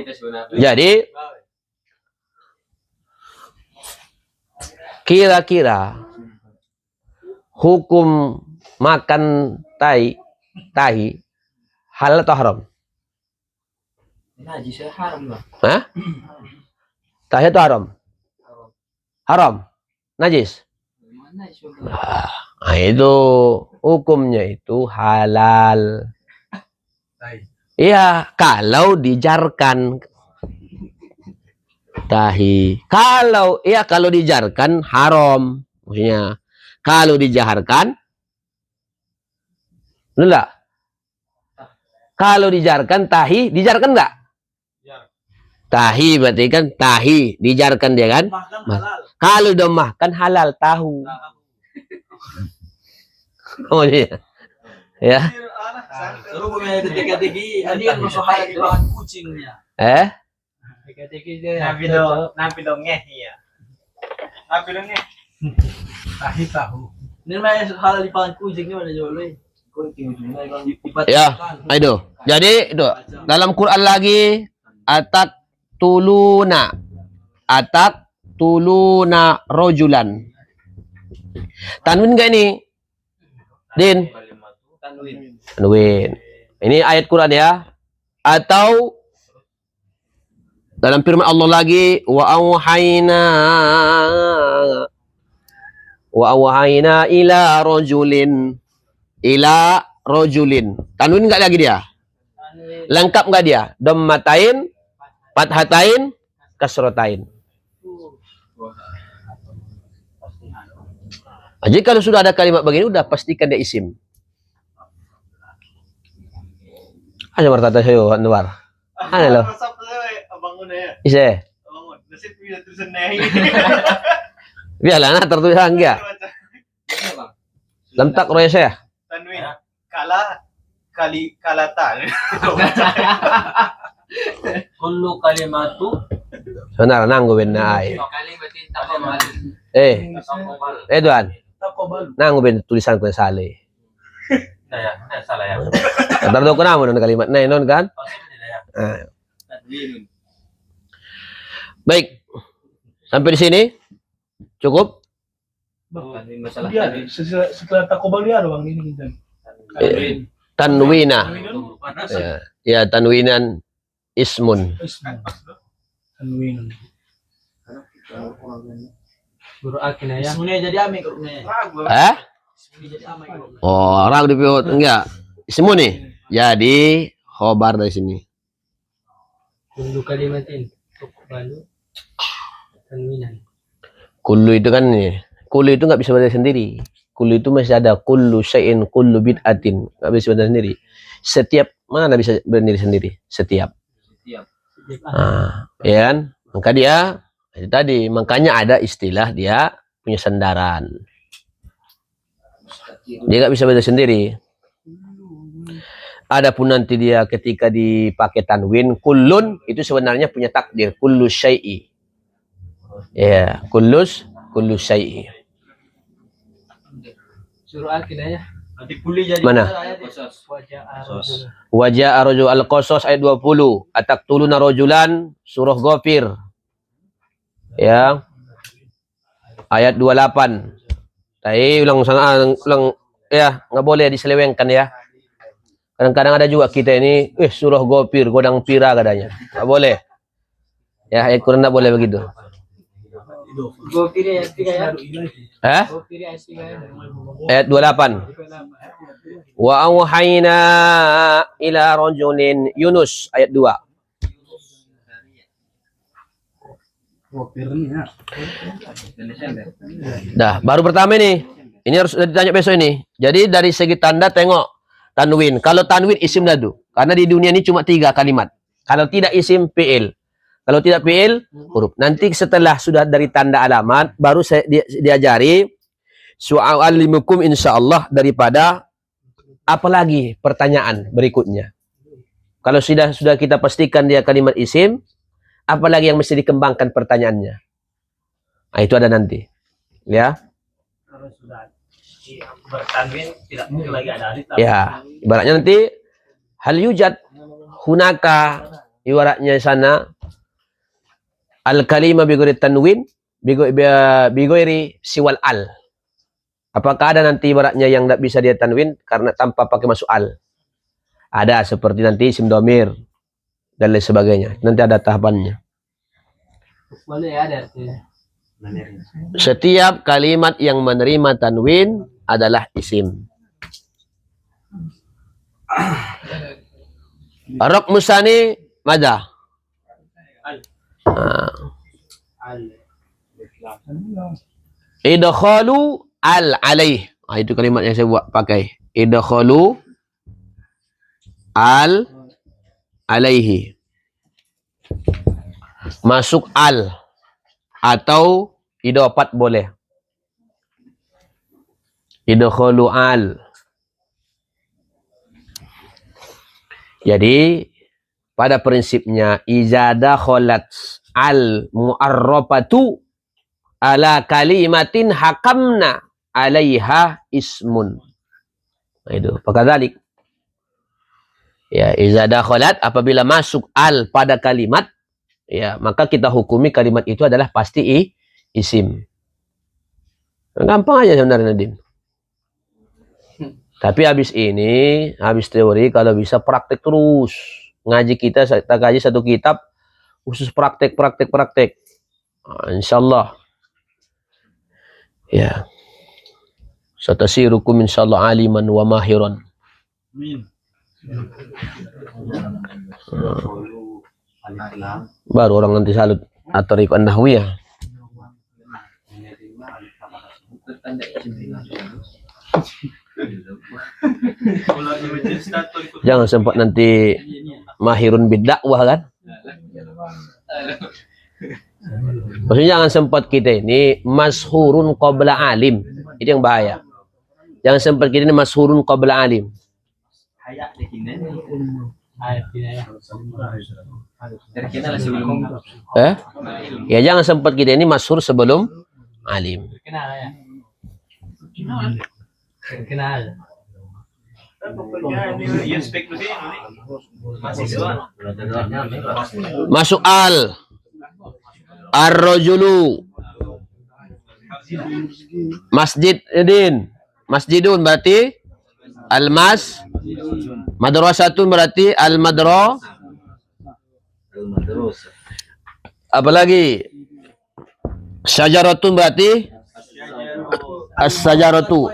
Jadi kira-kira hukum makan tahi halal atau haram? Hah? Tahi atau haram? Haram. Najis. Nah, itu hukumnya itu halal. Iya, kalau dijarkan tahi. Kalau dijarkan haram. Maksudnya kalau dijaharkan enggak? Kalau dijarkan tahi, dijarkan enggak? Tahi berarti kan tahi, dijarkan dia kan? Kalau udah makan halal tahu. Oh iya. Ya. Nabi dongeng ya. Nabi dongeng. Tahi tahu. Ini mah halal di pangan kucing ni mana jual ni? Ya, itu. Jadi itu dalam Quran lagi atak tuluna rojulan. Tanwin enggak ini? Din. Tanwin. Ini ayat Quran ya. Atau dalam firman Allah lagi wa auhayna ila rojulin. Tanwin enggak lagi dia? Lengkap enggak dia? Dhammatain, fathatain, kasratain. Jadi kalau sudah ada kalimat begini, udah pastikan dia isim. Ano martata sa'yo, Anwar? Ano lo? Ise? Biarlah, na tertulisan kya. Lamtak roya saya. Tanwin. Kalata. Kullu kalimatu Sebentar, nanggubin na ay. kalimatin taqabbal. Eduan, Taqabbal. nanggubin tulisan ko sa sali. Ya, salah ya. Tardo ko na mo ng kalimat na yun, kan? Ah. Baik. Sampai di sini? Cukup? Masalah Dia setelah taqabbal dia ada bang ini kan. Tanwina. Ya, tanwinan ismun. Tanwin. Guru akhirnya ya. Semuanya jadi ame grupnya. Eh? Jadi ame grup. Oh, orang di pihak enggak. Ismun nih. Jadi khobar dari sini. Kullu kalimatin tuqbalu tanwinan. Kullu itu kan nih. Kullu itu nggak bisa berdiri sendiri. Kullu itu masih ada kullu syai'in, kullu bid'atin. Nggak bisa berdiri sendiri. Setiap mana bisa berdiri sendiri? Setiap. Nah, ya kan? Maka dia itu tadi, makanya ada istilah dia punya sandaran. Dia nggak bisa berdiri sendiri. Adapun nanti dia ketika dipakai tanwin, kullun itu sebenarnya punya takdir, kullu syai'i. Ya, kullu syai'i. Suruh akhirnya Nanti kuli jadi Mana? Wajah arojul al-Qasas ayat 20. Ataktuluna rajulan surah Ghafir. Ya. Ayat 28. Tapi ulang ya, nggak boleh diselewengkan ya. Kadang-kadang ada juga kita ini, surah Ghafir, godang pira katanya. Nggak boleh. Ya, ayat Quran nggak boleh begitu. Ghafir ya 3 ya. Ghafir ya 3 ya. Ayat 28. Wa auhayna ila rajulin Yunus ayat 2. Dah, baru pertama ini. Ini harus ditanya besok ini. Jadi dari segi tanda tengok tanwin. Kalau tanwin isim dadu. Karena di dunia ini cuma 3 kalimat. Kalau tidak isim fi'il. Kalau tidak fi'il huruf. Nanti setelah sudah dari tanda alamat baru saya diajari su'alimukum insyaallah daripada apalagi pertanyaan berikutnya. Kalau sudah kita pastikan dia kalimat isim, apalagi yang mesti dikembangkan pertanyaannya. Nah, itu ada nanti. Ya. Kalau sudah bertanwin tidak mungkin lagi ada alif. Ya, ibaratnya nanti hal yujad hunaka ibaratnya sana al kalimah bi ghairi tanwin bi ghairi siwal al. Apakah ada nanti ibaratnya yang tidak bisa dia tanwin karena tanpa pakai masuk al? Ada seperti nanti isim domir dan lain sebagainya. Nanti ada tahapannya. Boleh ada artinya. Setiap kalimat yang menerima tanwin adalah isim. Rok musani mada. Idkhalu al alaih. Nah, itu kalimat yang saya buat pakai. Idkhalu al alaihi. Masuk al atau idopat boleh. Idkhalu al. Jadi pada prinsipnya iza dakhalat al mu'arrafatu ala kalimatin hakamna alaiha ismun. Nah, itu pakadzalik. Ya, iza dakhalat apabila masuk al pada kalimat, ya, maka kita hukumi kalimat itu adalah pasti isim. Gampang aja sebenarnya, Nadine. Tapi habis ini, habis teori, kalau bisa praktek terus. Ngaji kita kaji satu kitab, khusus praktek. Nah, insyaallah. Ya. Satasirukum insyaallah aliman wa mahiran. Amin. Baru orang nanti salut. At-Tariqah An-Nahwiyah. Jangan sempat nanti mahirun bidakwah kan. Maksudnya jangan sempat kita ini mashurun qabla alim. Itu yang bahaya. Jangan sempat kita ini mashurun qabla alim. Ya jangan sempat kita ini mashur sebelum alim. Masuk ar-rajulu masjidin, masjidun berarti madrasatun berarti apalagi syajaratun berarti as-sajaratu,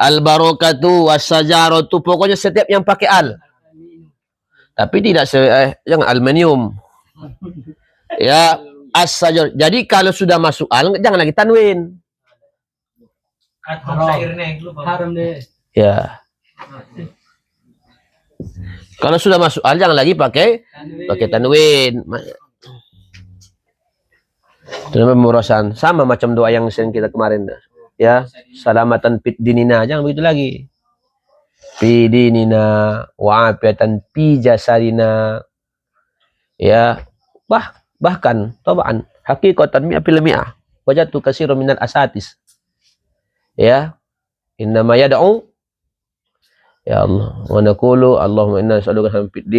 al-barakatu, was-sajaratu, pokoknya setiap yang pakai al. Tapi tidak yang aluminium. Ya, as-sajar. Jadi kalau sudah masuk al, jangan lagi tanwin. Haram deh. Ya. Kalau sudah masuk al, jangan lagi pakai tanwin. Itu pemrosan sama macam doa yang kita kemarin. Ya, salamatan fid dinina, jangan begitu lagi. Fi dinina wa afiatan fi jasadina. Ya, bahkan tabaan haqiqatan mi'ah mi'ah wajatu katsira minal asatis. Ya, innama yad'u ya Allah wa naqulu Allahumma inna nas'aluka fid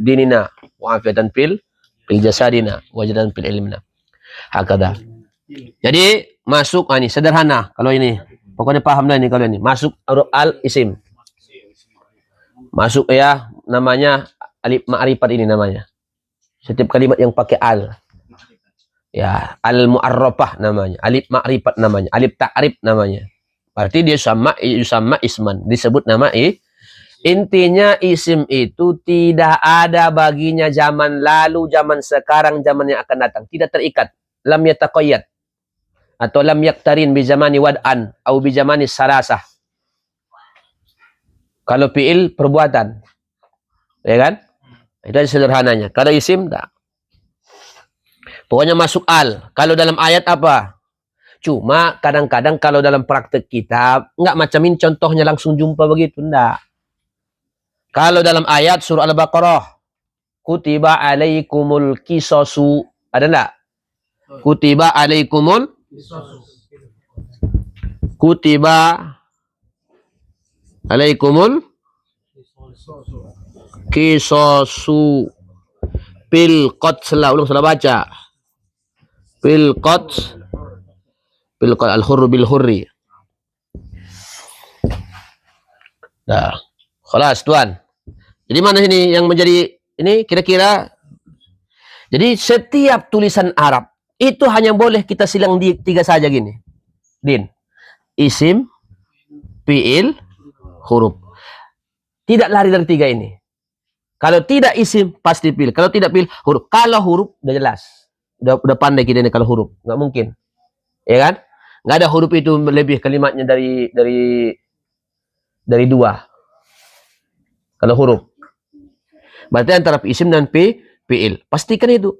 dinina wa afiatan fil jasadina wajadan fil ilmina. Hakada. Jadi masuk ini sederhana kalau ini. Pokoknya paham dah ini kalau ini. Masuk al isim. Masuk ya namanya alif ma'rifat ini namanya. Setiap kalimat yang pakai al. Ya, al mu'arrafah namanya, alif ma'rifat namanya, alif ta'rif namanya. Berarti dia sama isman, disebut nama Intinya isim itu tidak ada baginya zaman lalu, zaman sekarang, zaman yang akan datang. Tidak terikat. Lam yataqayyad. Atau lam yaktarin bi zamani wad'an. Atau bi zamani salasah. Kalau fi'il perbuatan. Ya kan? Itu sederhananya. Kalau isim, tak. Pokoknya masuk al. Kalau dalam ayat apa? Cuma kadang-kadang kalau dalam praktek kita, enggak macam ini contohnya langsung jumpa begitu. Enggak. Kalau dalam ayat surah Al-Baqarah, kutiba alaikumul qisasu. Ada enggak? Kutiba alaikumul qisasu bil qatl. Ulang salah baca. Bil qatl al-hurru bil hurri. Nah, khalas tuan. Jadi mana sini yang menjadi ini kira-kira? Jadi setiap tulisan Arab itu hanya boleh kita silang di 3 saja gini. Din. Isim, fi'il, huruf. Tidak lari dari 3 ini. Kalau tidak isim pasti fi'il. Kalau tidak fi'il huruf. Kalau huruf udah jelas. Udah pandai kita ini kalau huruf. Nggak mungkin. Ya kan? Nggak ada huruf itu lebih kalimatnya dari 2. Kalau huruf. Berarti antara isim dan fi'il. Pastikan itu.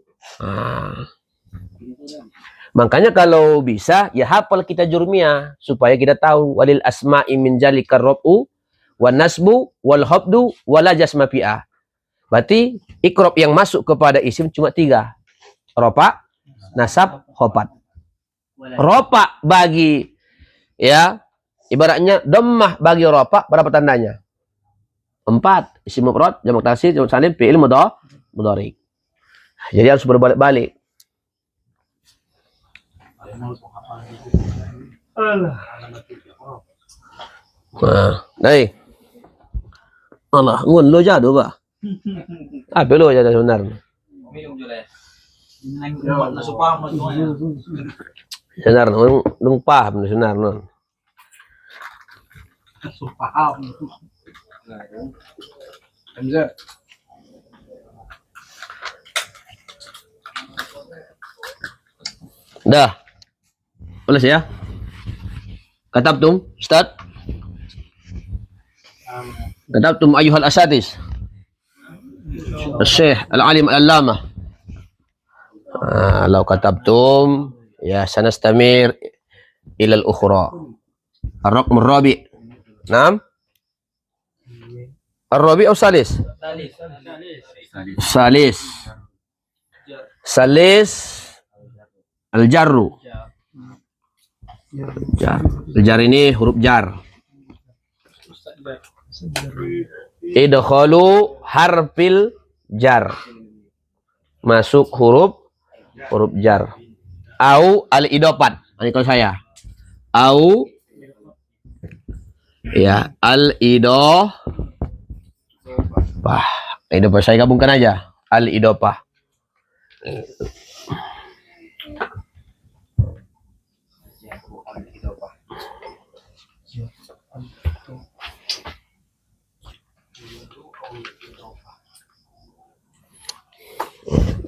Makanya kalau bisa ya hafal kita jurmiyah supaya kita tahu walil asma'i min jalikar rab'u wan nasbu wal habdu wala jasma fi'ah. Berarti ikrob yang masuk kepada isim cuma 3. Ropa, nasab, khopat. Ropa bagi ya ibaratnya dhammah bagi ropa berapa tandanya? 4. Isim mufrad, jamak taksir, jamak salim, fi'il mudhari. Jadi harus berbalik-balik. Nah, đây. Allah, ngun lo jadu ba? Apa lo jadu sebenarnya? Minum juga. Sebenarnya, nung paham sebenarnya. Dah. Tulis ya. Katabtum, Ustaz? Katabtum ayuhal asatis. Syekh al-alim al-allamah. Law katabtum ya sanastamir ila al-ukhra. Ar-raqm ar-rabi'. Naam. Ar-rabi' atau salis? Salis. Salis al-jarru. Jar. Jar ini huruf jar. Idkhalu harfil jar. Masuk huruf jar. Au al-idofat. Ini kalau saya. Au ya al-idofah. Idofah saya gabungkan aja. Al-idofah.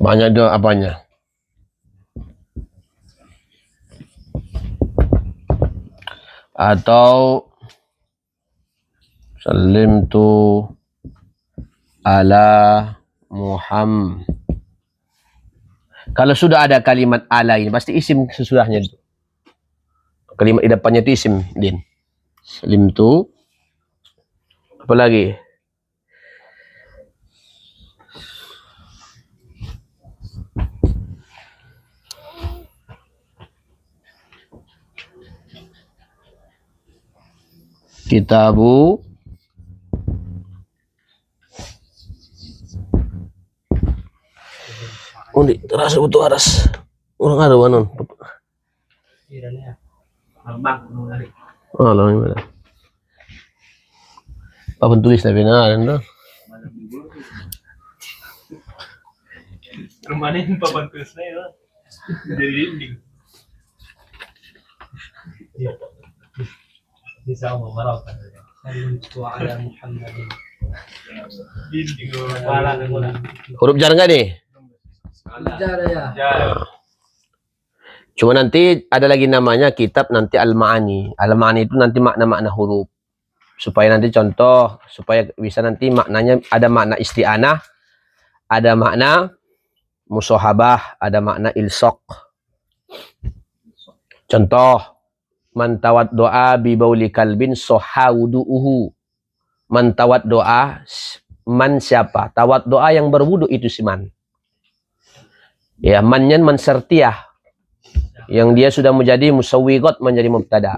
Banyak do apanya? Atau salim tu ala Muhammad. Kalau sudah ada kalimat ala ini pasti isim sesudahnya itu. Kalimat di depannya itu isim, Din. Salim tu apa lagi? Kitabu undi terasa betul aras orang ada wanon oh lah gimana papan tulis tapi nah ada Kemarin papan tulisnya ya dari dinding. Bisa memarau kan. Salimtu ala Muhammadin. Dinding. huruf jar enggak nih? Jar ya. Cuma nanti ada lagi namanya kitab nanti al-ma'ani. Al-ma'ani itu nanti makna-makna huruf. Supaya nanti contoh, supaya bisa nanti maknanya ada makna isti'anah, ada makna musohabah, ada makna ilsok. Contoh, man tawad doa bi bauli kalbin sohaudu'uhu. Man tawad doa, man siapa? Tawad doa yang berwudu itu si man. Ya, mannya man sertiah. Yang dia sudah menjadi musawwigot menjadi mubtada.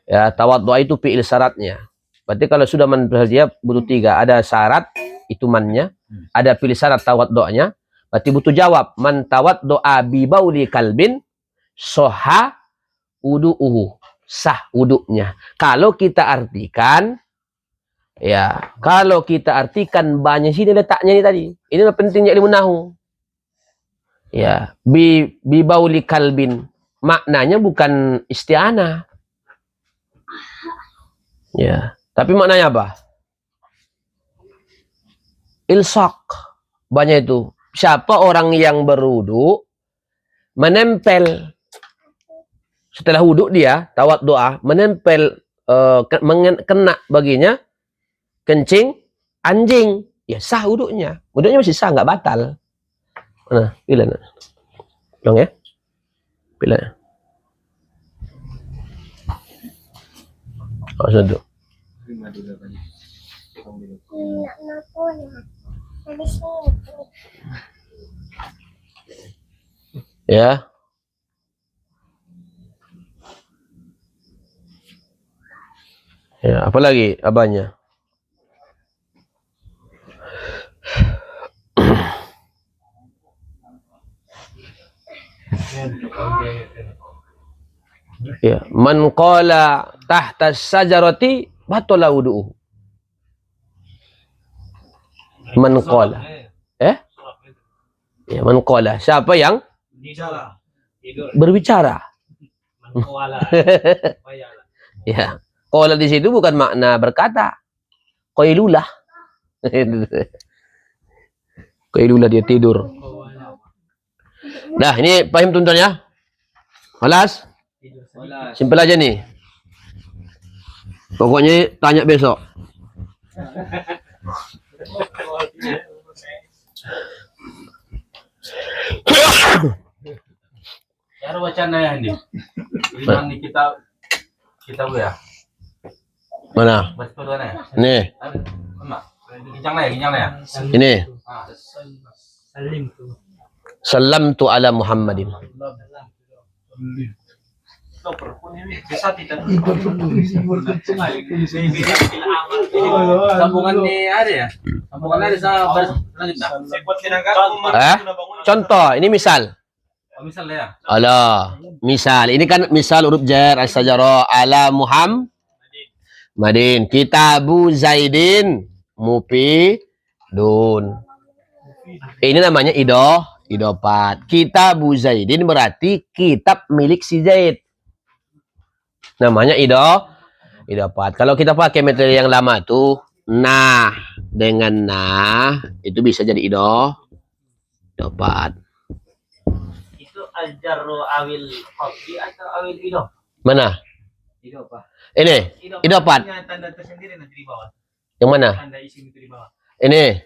Ya, tawad doa itu fi'il syaratnya. Berarti kalau sudah man sertiah butuh 3. Ada syarat, itu mannya. Ada fi'il syarat tawad doanya. Berarti butuh jawab. Man tawad doa bi bauli kalbin soha wudu'uhu, sah wuduknya. Kalau kita artikan, ya, kalau kita artikan banyak sini letaknya ini tadi. Ini pentingnya ilmu nahu. Ya, bi bauli kalbin. Maknanya bukan isti'anah. Ya, tapi maknanya apa? Ilsak. Banyak itu. Siapa orang yang berwudu menempel setelah wudhu dia, tawad doa, menempel, kena baginya, kencing, anjing. Ya sah wudhunya. Wudhunya masih sah, nggak batal. Nah, pilih. Dong ya. Pilih. Oh, satu. Ya. Ya, apa lagi abahnya? Ya, man qala tahta sajarati batala wudu'uhu. Man qala. Ya, man qala. Siapa yang berbicara? Ya. Qala di situ bukan makna berkata. Qailulah. Qailulah dia tidur. Nah, ini paham tuan-tuan ya? Malas? Simpel aja nih. Pokoknya tanya besok. Ya ada wacana ya ini. Ini kita ya. Mana? Betul kan ya? Nih, Gincang ya. ini. Ah. Salam tu ala Muhammadin. Sambungan nih ada ya? Sambungan ada sama Contoh, ini misal. misalnya ya. Ala, misal. Ini kan misal huruf jar as-sajarah ala Muhammadin. Kitabu Zaidin mufidun. Ini namanya idopat. Kitabu Zaidin berarti kitab milik si Zaid. Namanya idopat. Kalau kita pakai metode yang lama tuh nah dengan nah itu bisa jadi idopat. Itu al-jarru awil khafdi atau awil idoh? Mana? Idoh. Ini idopat. Tanda tersendiri nanti di bawah. Yang mana? Tanda isim itu di bawah. Ini.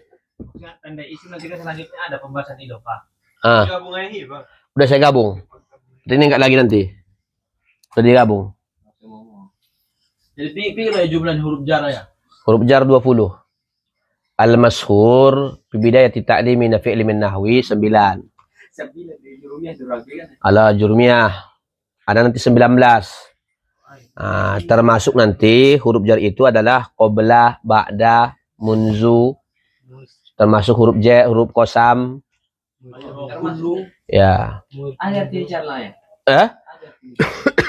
Tanda isim nanti kan selanjutnya ada pembahasan idoh, Pak. Ah. Gabungannya ini, Bang. Udah saya gabung. Ini enggak lagi nanti. Udah digabung. Jadi pilih jumlah huruf jar ya. Huruf jar 20. Al-mashhur fi bidayati ta'limi fi'li min nahwi 9. Ala jurmiyah ada nanti 19. Termasuk nanti huruf jar itu adalah qabla, ba'da, munzu. Termasuk huruf j, huruf qasam. Ya. Ada jar lah ya.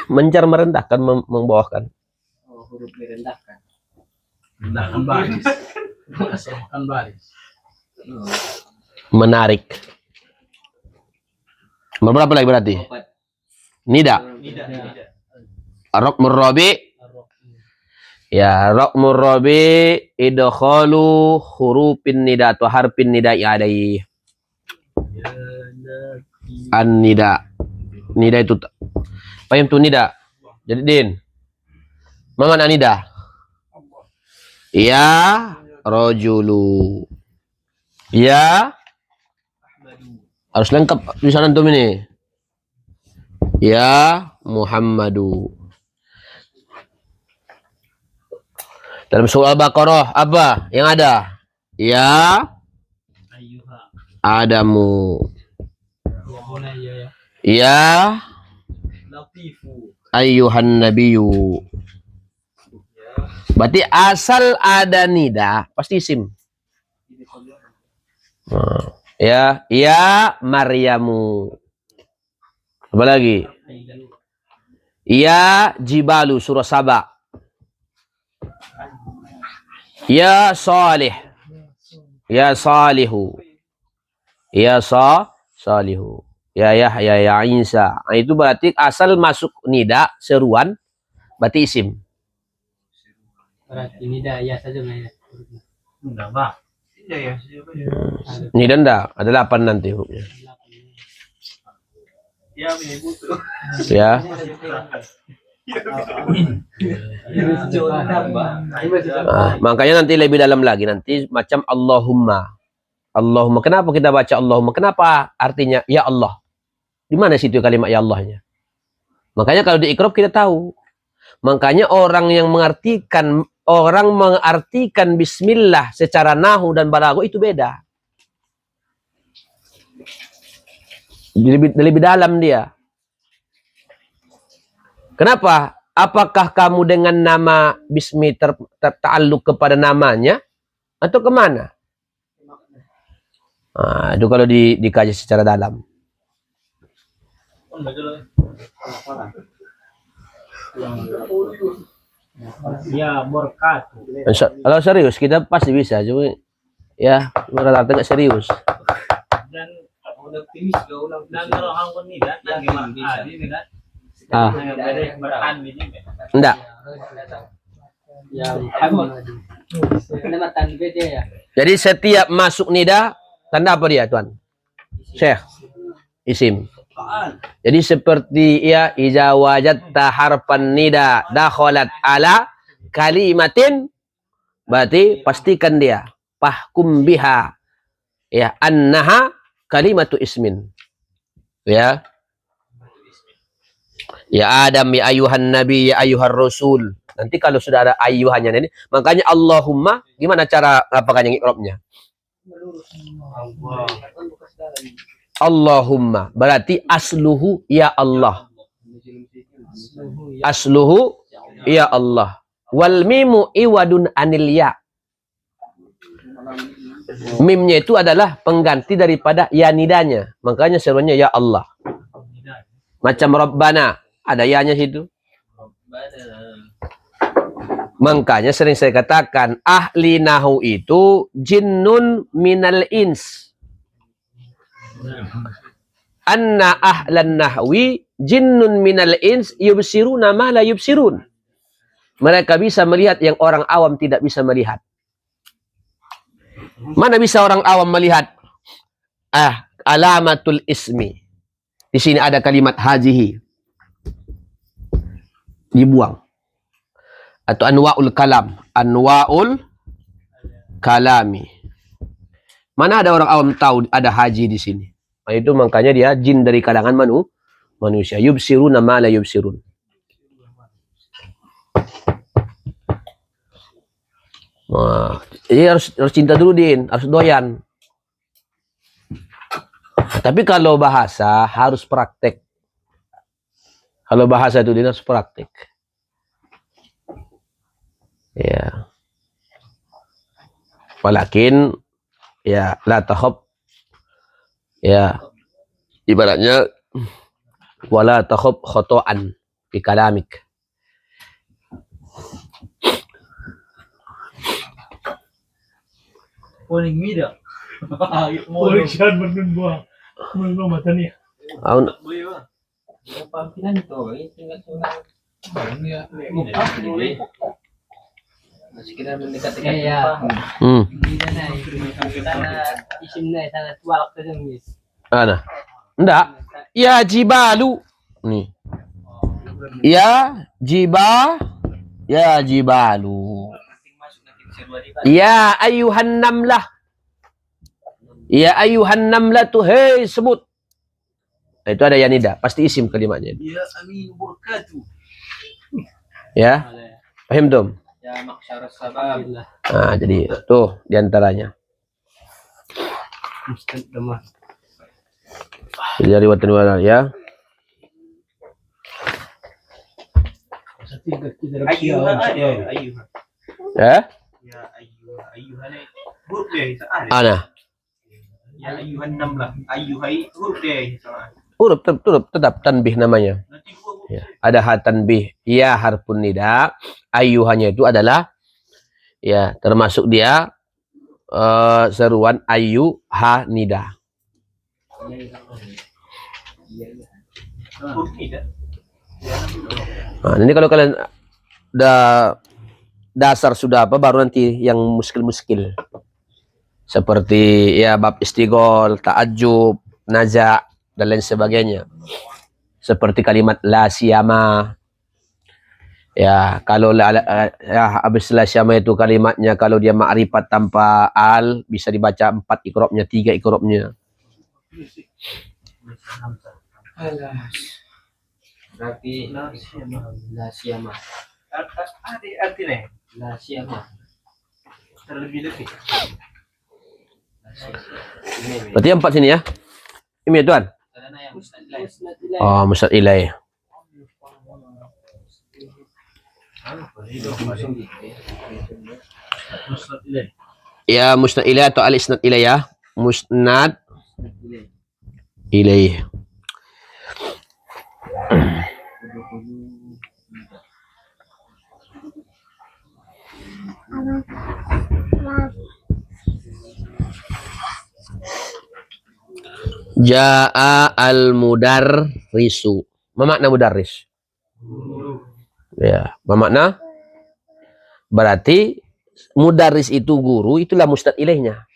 Menjar merendahkan, membawahkan. Oh, huruf direndahkan. Rendahkan baris. Rendahkan baris. Menarik. Berapa lagi berarti? Nida. Raqmur rabi. Ya, raqmur rabi idkhalu hurufin nida atau harfin nida yadai. An-nida. Nida itu paham tuh nida. Jadi din. Mana nida? Ya rajulu. Ya harus lengkap tulisan antum ini. Ya Muhammadu. Dalam surah Al-Baqarah apa yang ada? Ya Adamu. Ya ayyuhan nabiyyu. Berarti asal ada nida pasti isim. Ya Maryamu. Apa lagi? Ya Jibalu surah Saba. Ya Salih. Ya Salihu. Ya Salihu. Ya Yahya, ya Isa. Nah, itu berarti asal masuk nida seruan berarti isim. Berarti nida ya saja ya. Enggak, Bang. Ya. Nida enggak, ada 8 nanti hurufnya. Ya, ini butuh. Ya. Makanya nanti lebih dalam lagi nanti macam Allahumma. Allahumma. Kenapa kita baca Allahumma? Kenapa artinya ya Allah? Di mana situ kalimat ya Allahnya? Makanya kalau di iqrab kita tahu. Makanya orang mengartikan bismillah secara nahu dan balaghah itu beda. Lebih dalam dia. Kenapa? Apakah kamu dengan nama bismi ta'alluq kepada namanya atau kemana? Nah, itu kalau dikaji secara dalam. Ya berkat. Kalau serius kita pasti bisa, cuma ya rata-rata nggak serius. Dan optimis dan kalau kamu nida gimana? Enggak. Jadi setiap masuk nida tanda apa dia, Tuan? Syekh. Isim. Jadi seperti ya iza wajadta harfan nida dakhalat ala kalimatin, berarti pastikan dia fahkum biha ya annaha kalimatu ismin. Ya. Ya Adam, ya ayuhan nabi, ya ayuhan rasul. Nanti kalau sudah ada ayuhannya ini, makanya Allahumma gimana cara ngapakan yang ikrobnya? Allahumma berarti asluhu ya Allah. Asluhu ya Allah. Wal mimu iwadun anil ya. Mimnya itu adalah pengganti daripada ya nidanya. Makanya seruannya ya Allah. Macam Rabbana, ada ya-nya situ. Makanya sering saya katakan ahli nahu itu jinnun minal ins. Anna ahlan nahwi jinnun minal ins yubsiruna ma la yubsirun. Mereka bisa melihat yang orang awam tidak bisa melihat. Mana bisa orang awam melihat? Alamatul ismi. Di sini ada kalimat hazihi. Dibuang. Atau anwa'ul kalam. Anwa'ul kalami. Mana ada orang awam tahu ada haji di sini? Nah, itu makanya dia jin dari kalangan manusia. Yubsiruna ma la yubsirun. Nah, jadi harus cinta dulu Din, harus doyan. Tapi kalau bahasa harus praktek. Kalau bahasa itu Din harus praktek. Ya. Walakin ya la takhab. Ya, ibaratnya wala takhab khotoan fi kalamik. Poling mida. Poling siyan menunggu. Menunggu mata niya. Pampilan itu, masih kita mendekati isim na sana tuwalak ta dyan, miss. Ana. Enggak. Ya jibalu. Nih. Ya jibalu. Ya ayuhan namlah. Ya ayuhan namlah tuh hei semut. Nah, itu ada yanida, pasti isim kalimatnya. Ya amin burkatu. Ya. Paham tuh? Ya maksara sabab. Nah, jadi tuh diantaranya. Jadi riwayat riwayat ya. Ayuha ada, ayuha. Ya? Ya ayuha, ayuha ni huruf dia ada. Ana. Ya ayuhan namlah, ayuhai huruf dia sama. Huruf tetap tanbih namanya. Nanti dua huruf. Ya. Ada ha tanbih, ya harfun nida, ayuhannya itu adalah ya termasuk dia seruan ayu ha nida. Huruf tidak. Nah, ini kalau kalian dasar sudah apa baru nanti yang muskil-muskil. Seperti ya bab istigol, ta'ajjub, naza dan lain sebagainya. Seperti kalimat la siyama. Ya, kalau habis la siyama itu kalimatnya kalau dia ma'rifat tanpa al bisa dibaca 4 ikrobnya, 3 ikrobnya. Berarti la siyama. Ada artinya. La siyama. Terlebih-lebih. Berarti 4 sini ya. Ini ya Tuan. Oh, mustad ilai. Ya musnad ilai atau al isnad ilai ya. Musnad ilai. Ja'a al-mudarrisu. Apa makna mudarris? Ya, apa makna? Berarti mudarris itu guru, itulah mustad ilaihnya.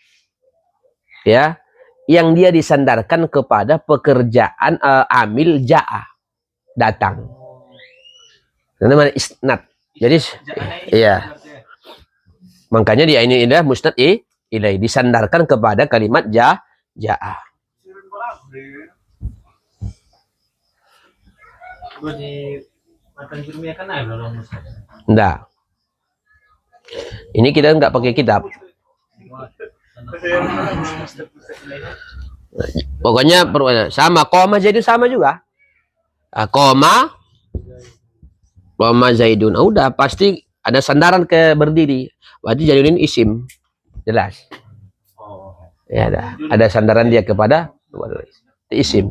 Ya. yang dia disandarkan kepada pekerjaan amil ja'a, datang. Namanya isnad. Jadi iya. Makanya dia ini adalah musnad ilai, disandarkan kepada kalimat ja'a. Di matan jurumiyah kan ada belum Ustaz? Enggak. Ini kita nggak pakai kitab. Pokoknya sama koma Zaidun sama juga. Koma Zaidun. Udah pasti ada sandaran ke berdiri. Berarti Zaidun ini isim. Jelas. Ya ada sandaran dia kepada isim.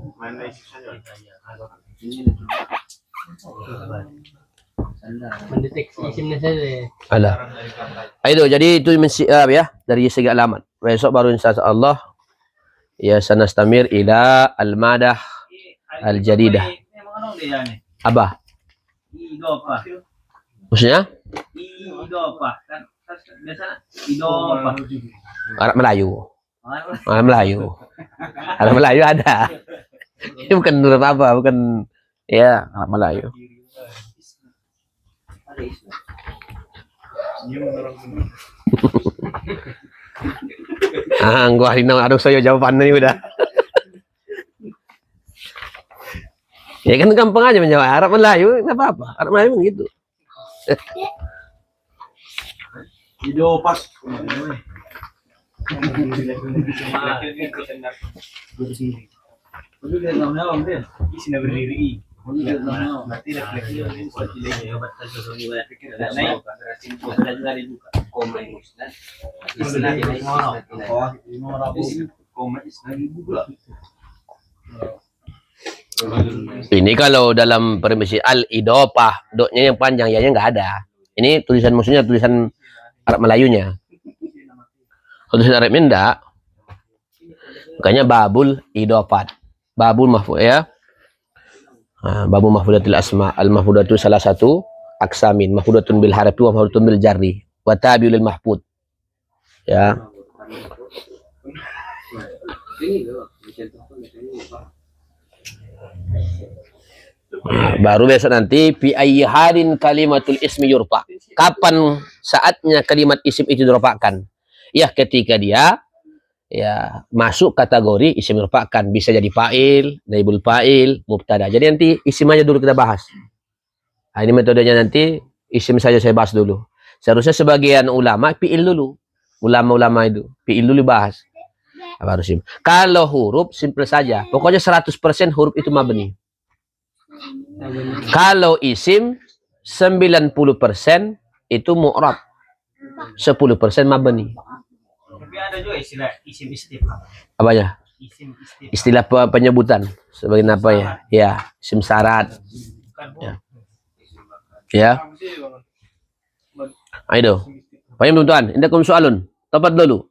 Mendeteksi isimnya saja. Ada. Itu jadi itu ya dari segi alamat. Besok baru insyaallah ya sanastamir ila al-madah al-jadidah. Apa? Idopa. Maksudnya? Idopa. Kan biasa idopa. Arab Melayu. Arab Melayu. Arab Melayu ada. Ini bukan huruf apa, bukan ya Arab Melayu. Gua hari ini aduh saya jawaban ini udah. Ya kan gampang aja menjawab Arab Melayu, enggak apa-apa. Arab Melayu begitu. Video pas. Ini kalau dalam permisi al-idopah, doknya yang panjang, ya nggak ada. Ini tulisan maksudnya tulisan Arab Melayunya. Kalau tulisan Arabnya enggak. Makanya babul idofat. Babul mahfud ya. Babul mahfudatil asma. Al-mahfudatu salah satu aksamin. Mahfudatun bil harafi wa mahfudatun bil jarri. Wa tabiulil mahfud. Ya. Baru besok nanti fi ayyi halin kalimatul ismi yurfa. Kapan saatnya kalimat isim itu dirofakkan? Ya ketika dia ya masuk kategori isim dirofakkan, bisa jadi fa'il, naibul fa'il, mubtada. Jadi nanti isim aja dulu kita bahas. Nah, ini metodenya nanti isim saja saya bahas dulu. Seharusnya sebagian ulama fi'il dulu. Ulama-ulama itu fi'il dulu bahas. Baru isim. Kalau huruf simple saja. Pokoknya 100% huruf itu mabni. Kalau isim 90% itu mu'rab, 10% mabni. Tapi ada juga istilah isim istifham. Apa ya? Isim istifham. Istilah penyebutan sebagai apa ya? Ya, isim syarat. Ya. Ya. Ayo. Paham teman-teman? Indakum soalun. Tepat dulu.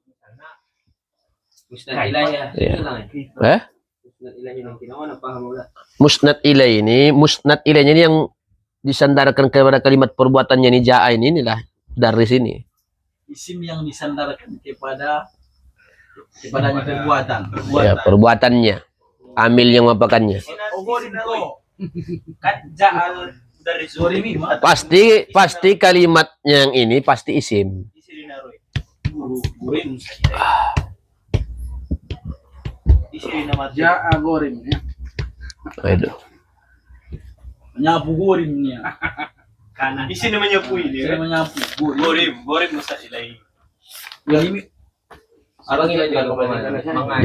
Musnad ilayah. Musnad ilai ini, musnad ilainya ini yang disandarkan kepada kalimat perbuatannya ini ja'a inilah dari sini. Isim yang disandarkan kepadanya perbuatan. Ya, perbuatannya. Amil yang merupakannya. Kan ja'al dari suri Pasti kalimat yang ini pasti isim. Ja'a gorim ya. Aduh. Menyapu gorimnya. Karena di sini menyapu ini. Saya menyapu Gorim Ustaz Ilahi. Ini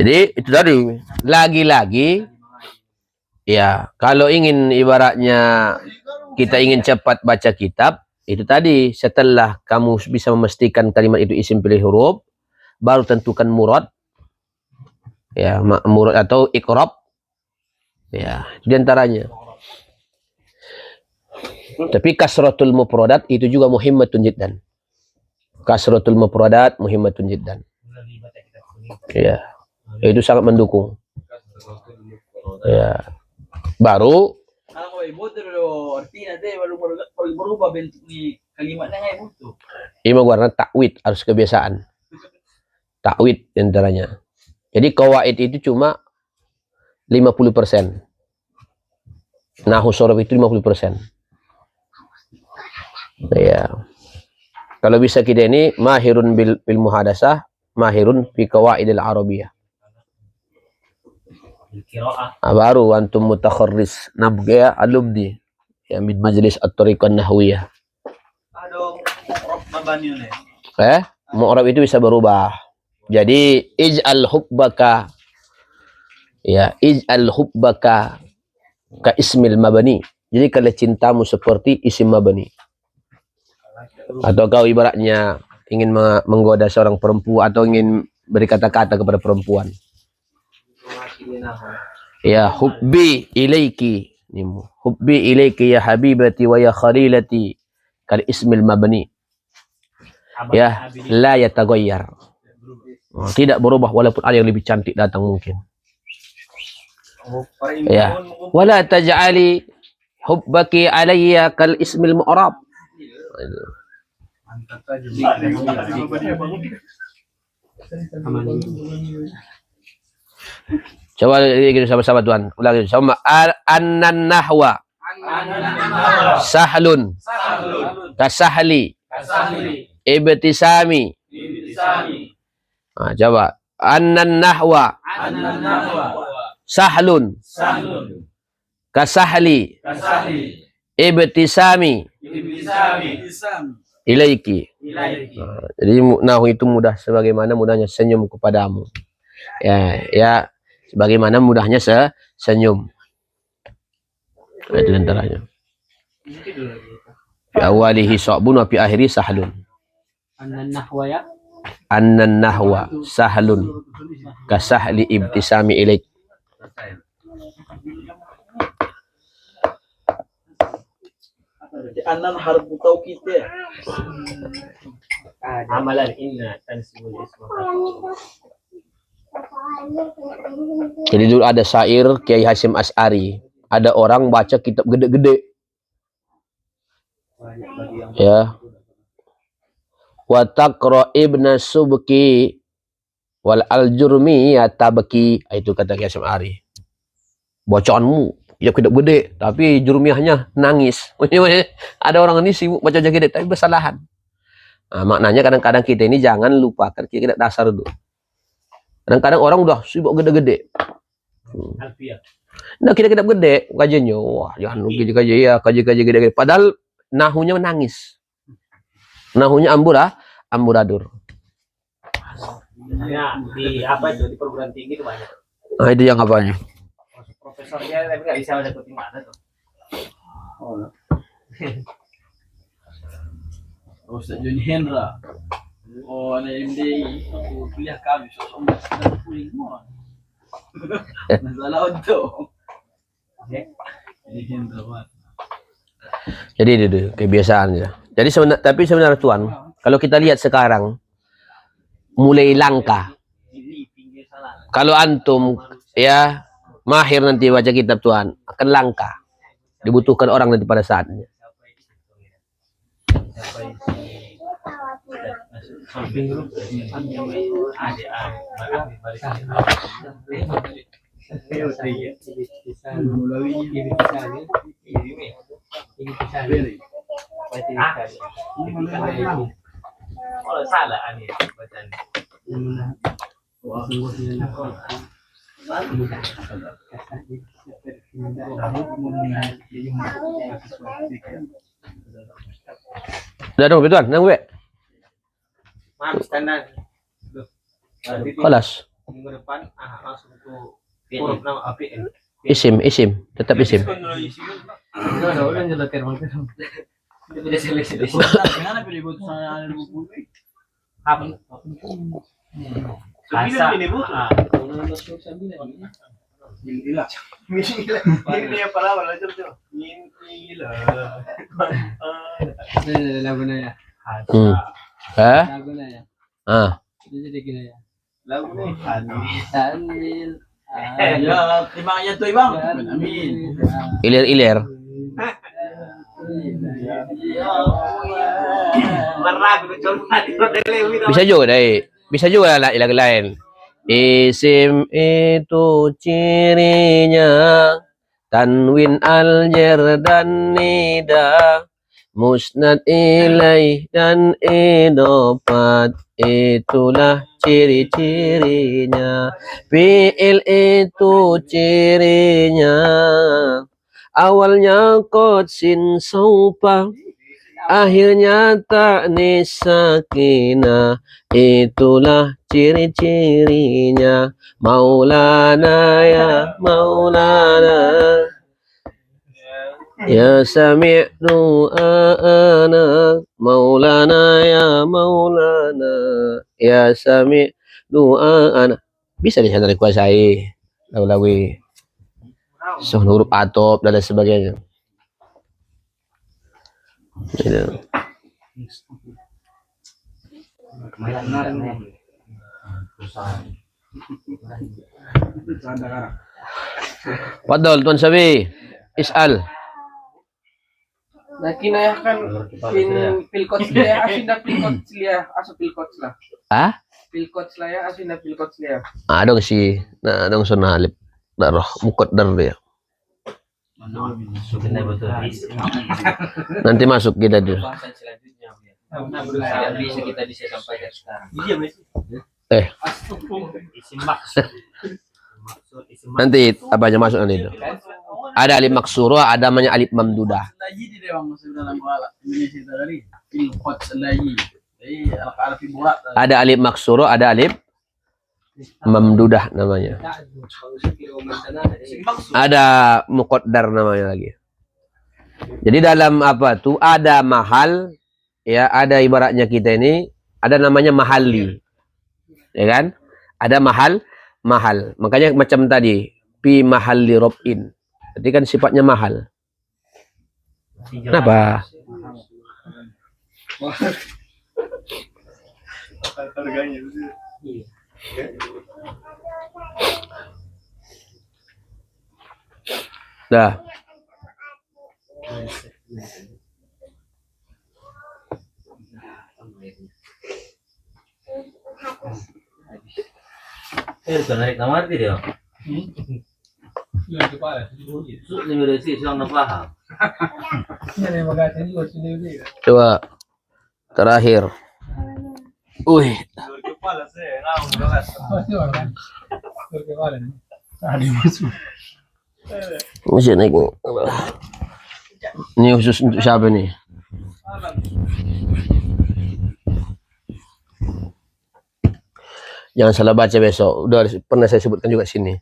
Jadi itu tadi lagi-lagi ya kalau ingin ibaratnya kita ingin cepat baca kitab itu tadi setelah kamu bisa memastikan kalimat itu isim pilih huruf baru tentukan murad ya murad atau iqrab ya diantaranya. Tapi kasratul mufradat itu juga muhimmatun jiddan. Kasratul mufradat muhimmatun jiddan. Ya, itu sangat mendukung. Ya, baru kalau ibu tuh artinya deh baru berubah bentuk nih kalimatnya kayak gitu. ini warna takwid harus kebiasaan. Takwid diantaranya. Jadi qawaid itu cuma 50%. Nahwu sorof itu 50%. Ya. Kalau bisa kita ini mahirun bil muhadasah, mahirun fi qawaidil arabiyah. Baru antum mutakharris nabga alumni ya min majlis at-tariqah nahwiyah. Aduh, mu'rab mabani nih. Mu'rab itu bisa berubah. Jadi ij'al hubbaka ya, ij'al hubbaka ka ismil mabani. Jadi kalau cintamu seperti isim mabani. Atau kau ibaratnya ingin menggoda seorang perempuan atau ingin beri kata-kata kepada perempuan. Ya, hubbi ilaiki. Hubbi ilaiki ya habibati wa ya khalilati kal ismil mabni. Ya, la yataghayyar. Tidak berubah walaupun ada yang lebih cantik datang mungkin. Ya, wala taj'ali hubbaki alayya kal ismil mu'rab. Coba gitu sama-sama Tuhan. Ulangi sama annan nahwa sahlun kasahli ibtisami. Coba annan nahwa sahlun kasahli ibtisami ilaiki. Jadi nahwu itu mudah sebagaimana mudahnya senyum kepadamu. Ya, sebagaimana mudahnya senyum. Itu antaranya. Fi awalihi sa'bun wa fi akhiri sahlun. Annan nahwa sahlun kasahli ibtisami ilaik. Anan harfu taukid ya. Amalan inna tansibul isma. Jadi dulu ada syair Kiai Hasyim Asy'ari. Ada orang baca kitab gede-gede. Ya. Wa taqra ibna subki wal aljurmi yatabki. Itu kata Kiai Hasyim Asy'ari. Bacaanmu ya kitab gede, tapi jurmiyahnya nangis. Ada orang ini sibuk baca gede tapi bersalahan. Nah, maknanya kadang-kadang kita ini jangan lupakan kita dasar dulu. Kadang-kadang orang udah sibuk gede-gede. Nah, kita gede kajiannya. Wah, jangan kaji ya, kaji gede-gede. Padahal nahunya menangis. Nahunya amburadur. Ya, di apa itu di perguruan tinggi itu banyak. Nah, itu yang apanya? Profesornya tapi nggak bisa ada di mana tuh. Ustaz Joni Hendra. Oh, anak MD kuliah kami sosok sudah puling semua. Masalah untuk. Jadi itu kebiasaan ya. Jadi tapi sebenarnya Tuan, kalau kita lihat sekarang mulai langka. Kalau antum ya mahir nanti baca kitab Tuhan akan langka. Dibutuhkan orang nanti pada saatnya. Kalau salah ani bacaan. Udah dong, Tuan, nang gue. Maaf, standar. Kelas. Minggu depan langsung tuh huruf nama APN. Isim, tetap isim. Tidak seleksi. Kenapa pilih buat sana ada buku? Apa? Sembilan ini bu. Ini dia palabra lah coba. Gila. Lagu naya. Lagu naya. Jadi gini ya. Lagu nih. Tanil. Ya, terima aja tuh Bang. Amin. Ilir. Bisa juga lah lagu lain. Isim itu cirinya tanwin aljer dan nida, musnad ilaih dan idofat, itulah ciri-cirinya. Fi'il itu cirinya awalnya qad sin saupa, akhirnya ta'nis sakinah, itulah ciri-cirinya. Maulana ya Maulana, ya sami'tu ana, Maulana ya Maulana, ya sami'tu ana. Bisa di sana dikuasai lawi-lawi huruf atop dan lain sebagainya. Gitu. Fadol Tuan Sabi, is'al. Nah, kinayahkan pilkots liya, asinda pilkots liya, aso pilkots lah. Ah? Pilkots lah ya, asinda pilkots liya. Dong si, dong sunalip. Daroh, mukot dar dia. Nanti masuk kita dulu. Pembahasan selanjutnya ya. Bisa kita sampaikan sekarang. Isim maksud. Nanti apanya masuk nanti itu. Ada alif maksuro, ada namanya alif mamdudah. Layi di dewan musim dalam wala. Indonesia tadi pilkots layi. Jadi alif bulat. Ada alif maksuro, ada alif mamdudah namanya. Ada muqaddar namanya lagi. Jadi dalam apa tuh ada mahal, ya ada ibaratnya kita ini ada namanya mahalli, ya kan? Ada mahal. Makanya macam tadi pi mahalli robin. Berarti kan sifatnya mahal. Kenapa? Dah. Itu naik kamar dia. Coba terakhir. Wih. Masih naik. Ini khusus untuk siapa nih? Jangan salah baca besok. Udah pernah saya sebutkan juga sini.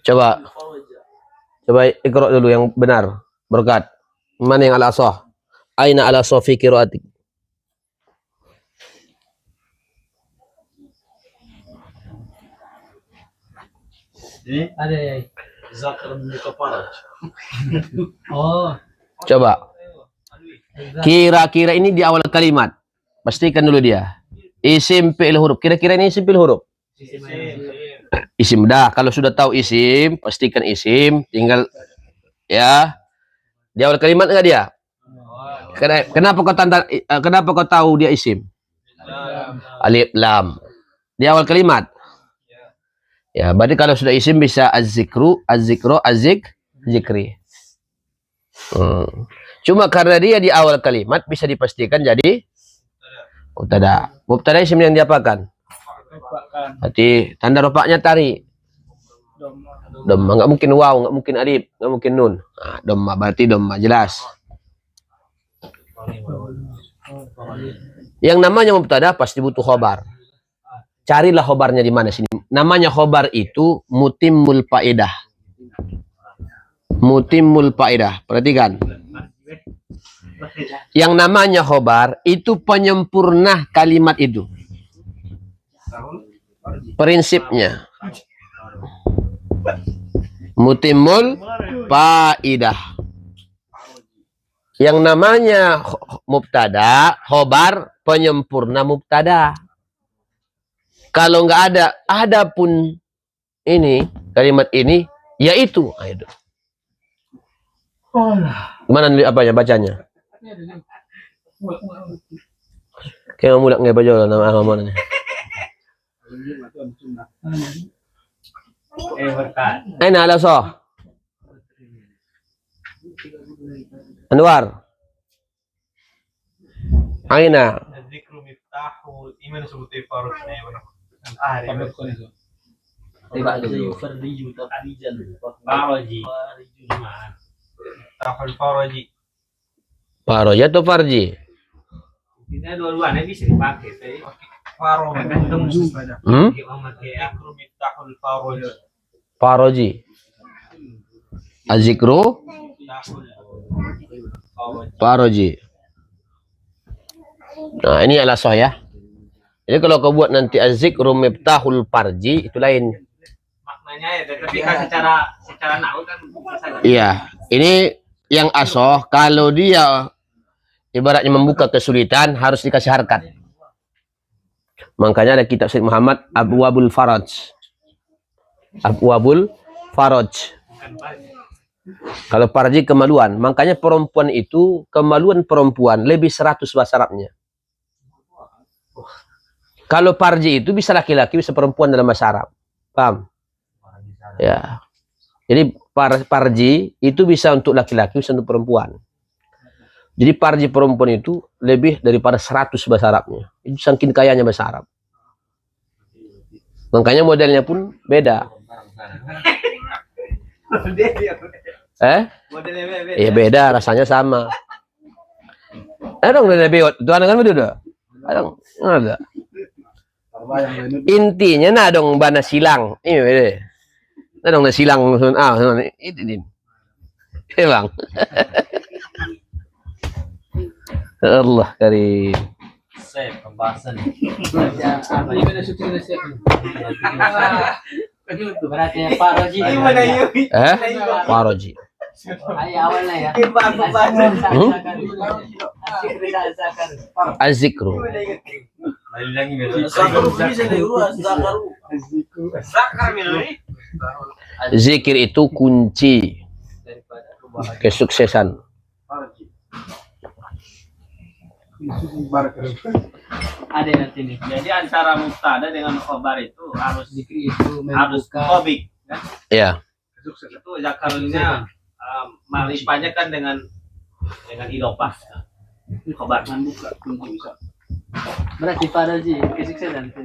Coba ikra dulu yang benar. Berkat. Mana yang al-asah? Aina al-asah fi qiraatik? Ada ya. Zakar min kafarat. Oh. Coba. Kira-kira ini di awal kalimat. Pastikan dulu dia. Isim fi'il huruf. Kira-kira ini isim fi'il huruf. Isim dah. Kalau sudah tahu isim, pastikan isim. Tinggal ya. Di awal kalimat enggak dia? Kenapa kau tahu dia isim? Alif lam. Di awal kalimat. Ya, berarti kalau sudah isim bisa az-zikru, az-zikro, zikri. Cuma karena dia di awal kalimat bisa dipastikan jadi mubtada. Mubtada isim yang diapakan? Berarti tanda rofaknya tarik. Dhamma, nggak mungkin waw, nggak mungkin alif, nggak mungkin nun. Nah, dhamma berarti dhamma jelas. Yang namanya mubtada pasti butuh khobar. Carilah khobarnya di mana sini. Namanya khobar itu mutimmul faedah. Mutimmul faedah. Perhatikan. Yang namanya khobar itu penyempurna kalimat itu. Prinsipnya. Mutimmul faedah. Yang namanya mubtada, khobar penyempurna mubtada. Kalau nggak ada pun ini kalimat ini Yaitu. Itu. Mana apanya bacanya? Kayak mulak nggak baca nama mana? berkat. Aina ala so. Anwar. Aina. Zikru miftahu iman sebuti farusnya ya. Faraji. Tahul faraji. Faraji atau Farji? Ini dua-duanya bisa dipakai. Faro. Zikru miftahul faraji. Faraji. Azikru Faraji. Nah, ini adalah sah ya. Jadi kalau kau buat nanti azikru miftahul farji itu lain. Maknanya ya, tapi kan secara nahu kan bisa. Iya, ini yang asoh kalau dia ibaratnya membuka kesulitan harus dikasih harkat. Makanya ada kitab Syekh Muhammad Abwabul Faraj. Abwabul Faraj. Kalau farji kemaluan, makanya perempuan itu kemaluan perempuan lebih 100 bahasa Arabnya. Kalau farji itu bisa laki-laki, bisa perempuan dalam bahasa Arab. Paham? Ya. Jadi farji itu bisa untuk laki-laki, bisa untuk perempuan. Jadi farji perempuan itu lebih daripada 100 bahasa Arabnya. Itu saking kayanya bahasa Arab. Makanya modelnya pun beda. Iya beda, rasanya sama. Ada dong lebih tuan kan betul. Ada. Intinya nah dong bana silang. Ini beda. Nah dong silang ini. Bang. Allah karim. Pembahasan. Berarti Faraji. Faraji. Awalnya ya. Azikru. Zikir itu kunci kesuksesan. Ada nanti nih. Jadi antara mubtada dengan khobar itu harus tobik kan? Ya. Itu zakarnya malipanya kan dengan idopah. Khobar kan buka kunci bisa. Berarti Faraji kesuksesan itu.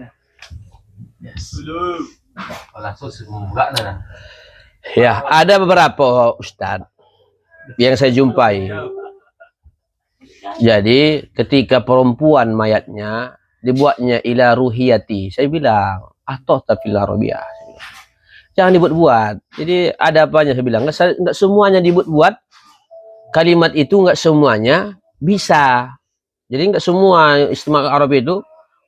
Yes. Ya, ada beberapa ustadz yang saya jumpai. Jadi ketika perempuan mayatnya dibuatnya ila ruhiyati, saya bilang atau tafil arabiyah. Jangan dibuat-buat. Jadi ada apanya saya bilang, enggak semuanya dibuat-buat. Kalimat itu enggak semuanya bisa. Jadi enggak semua istimewa Arab itu.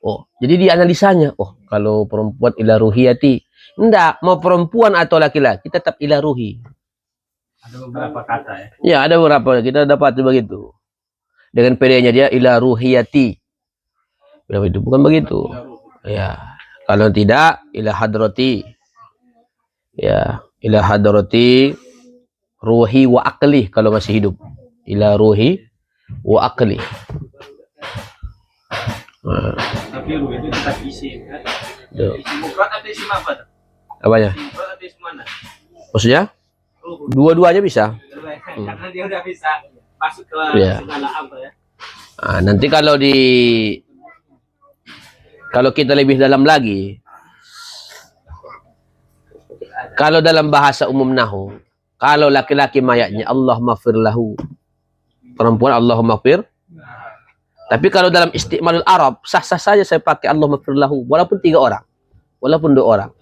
Oh, jadi dianalisanya. Oh, kalau perempuan ila ruhiyati, enggak mau perempuan atau laki-laki tetap ila ruhi. Ada beberapa kata ya. Ya, ada beberapa kita dapat begitu. Dengan PD-nya dia ila ruhiyati. Itu bukan begitu. Ya, kalau tidak ila hadrati. Ya, ila hadrati ruhi wa aqli kalau masih hidup. Ila ruhi wa aqli. Nah. Tapi ruh itu tetap isim kan? Isim mufrad atau isim apa? Apanya? Isim mufrad atau isim mana? Maksudnya? Dua-duanya bisa. Karena dia udah bisa masuk ke segala apa ya. Nah, nanti kalau kita lebih dalam lagi, kalau dalam bahasa umum nahu, kalau laki-laki mayatnya Allah maghfir lahu, perempuan Allah maghfir. Tapi kalau dalam istimalul Arab, sah-sah saja saya pakai Allah maghfir lahu, walaupun 3 orang, walaupun 2 orang.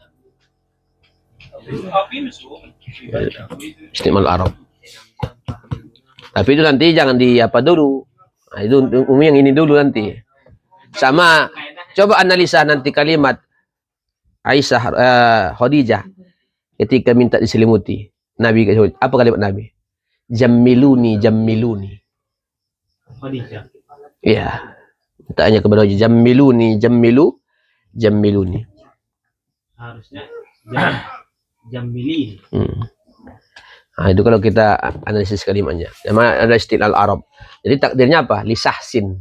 Istimal Arab. Tapi itu nanti jangan dulu. Nah, itu umum yang ini dulu nanti. Sama coba analisa nanti kalimat Aisyah Khadijah ketika minta diselimuti. Nabi apa kalimat Nabi? Jammiluni. Khadijah. Iya. Mintanya kepada Jammiluni. Harusnya Jamili. Nah, itu kalau kita analisis kalimatnya. Namanya ada istilal Arab. Jadi takdirnya apa? Lisahsin.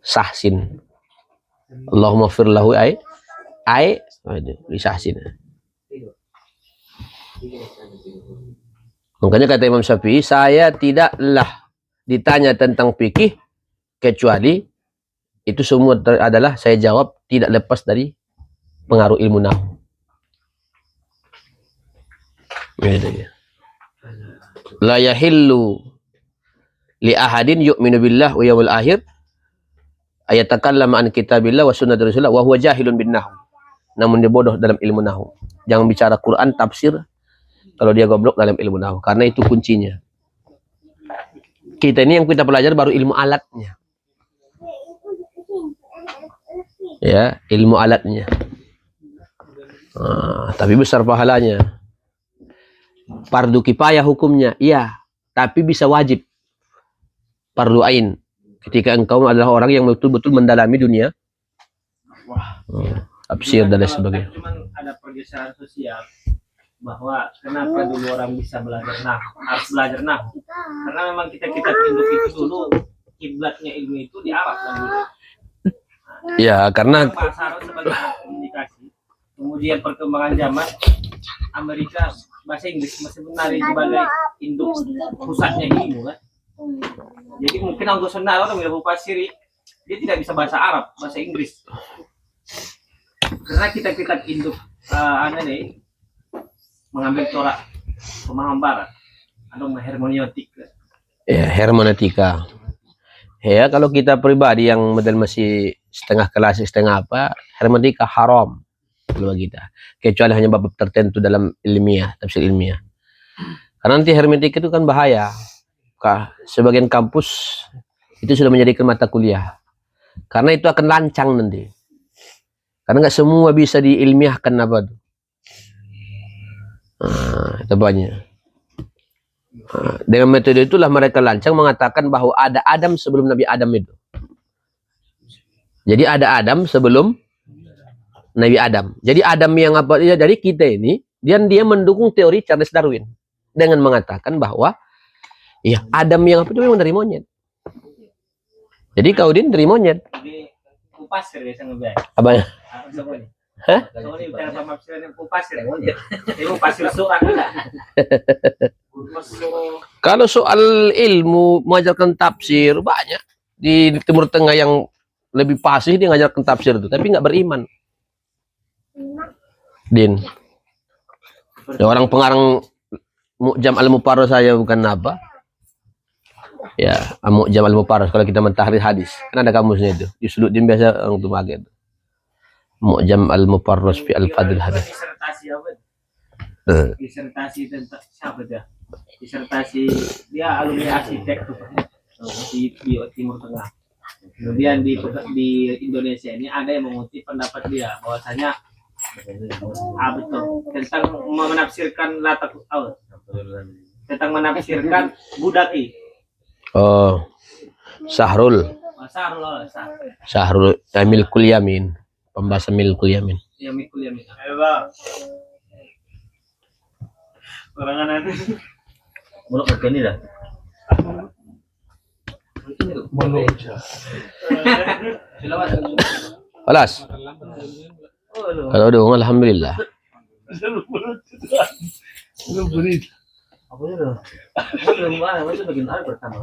Sahsin. Allahumma fir lahu ay lisahsin. Makanya kata Imam Syafi'i, saya tidaklah ditanya tentang fikih kecuali itu semua adalah saya jawab tidak lepas dari pengaruh ilmu nahwu. La yahillu li ahadin yu'minu billah wa yawmil akhir ayatakallama an kitabillah wa sunnati rasulillah wa huwa jahilun bin nahwu. Namun dia bodoh dalam ilmu nahwu. Jangan bicara Quran tafsir kalau dia goblok dalam ilmu nahwu, karena itu kuncinya. Kita ini yang kita pelajari baru ilmu alatnya. Ya, ilmu alatnya. Tapi besar pahalanya. Fardu kifayah hukumnya, iya, tapi bisa wajib. Fardu ain. Ketika engkau adalah orang yang betul-betul mendalami dunia. Tafsir dan lain sebagainya. Cuman ada pergeseran sosial bahwa kenapa dulu orang bisa belajar nahwu, harus belajar nahwu. Karena memang kita induk itu dulu kiblatnya ilmu itu di Arab kan dulu. Ya, karena bahasa Arab sebagai komunikasi. Kemudian perkembangan zaman Amerika bahasa Inggris masih menarik sebagai induk pusatnya ilmu kan. Jadi mungkin Anggo Sonaro atau Wilayah Pasiri dia tidak bisa bahasa Arab, bahasa Inggris. Karena kita induk mengambil corak pemahaman barat atau hermeneutik. ya, hermeneutika. Ya, kalau kita pribadi yang model masih setengah klasik, setengah apa, hermeneutika haram kalau kita. Kecuali hanya bab tertentu dalam ilmiah, tafsir ilmiah. Karena nanti hermeneutika itu kan bahaya. Sebagian kampus itu sudah menjadikan mata kuliah. Karena itu akan lancang nanti. Karena nggak semua bisa diilmiahkan apa tuh. Itu banyak. Dengan metode itulah mereka lancang mengatakan bahwa ada Adam sebelum Nabi Adam itu. Jadi ada Adam sebelum Nabi Adam. Jadi Adam yang apa? Dari kita ini, dia mendukung teori Charles Darwin dengan mengatakan bahwa ya Adam yang apa itu memang dari monyet. Jadi Kaudin dari monyet. Jadi kupas ya sangat Apanya? Hah? Soalnya bicara pemafsiran yang kupas ya monyet. Itu pasir surah enggak? Kalau soal ilmu mengajarkan tafsir banyak di Timur Tengah yang lebih fasih dia ngajarkan tafsir itu, tapi nggak beriman. Din, ya, orang pengarang Mu'jam al-Mufarras saya bukan apa? Ya, Mu'jam al-Mufarras kalau kita mentahrir hadis, kan ada kamusnya itu. Di Suluddin biasa orang itu pakai itu. Mu'jam al-Mufarras fi al-Fadl hadis. Disertasi apa? Disertasi tentang siapa dia? Disertasi dia alumni arsitek tuh di Timur Tengah. Kemudian di Indonesia ini ada yang mengutip pendapat dia bahwasanya betul tentang menafsirkan latak tentang menafsirkan budaki. Oh, Sahrul Milkul Yamin, pembahasan Milkul Yamin. Ya Milkul Yamin. Ayo bang. Barangan nanti. Muluk begini dah. Alas. Kalau dong, alhamdulillah. Apa itu? Belum mana, itu bagian air pertama.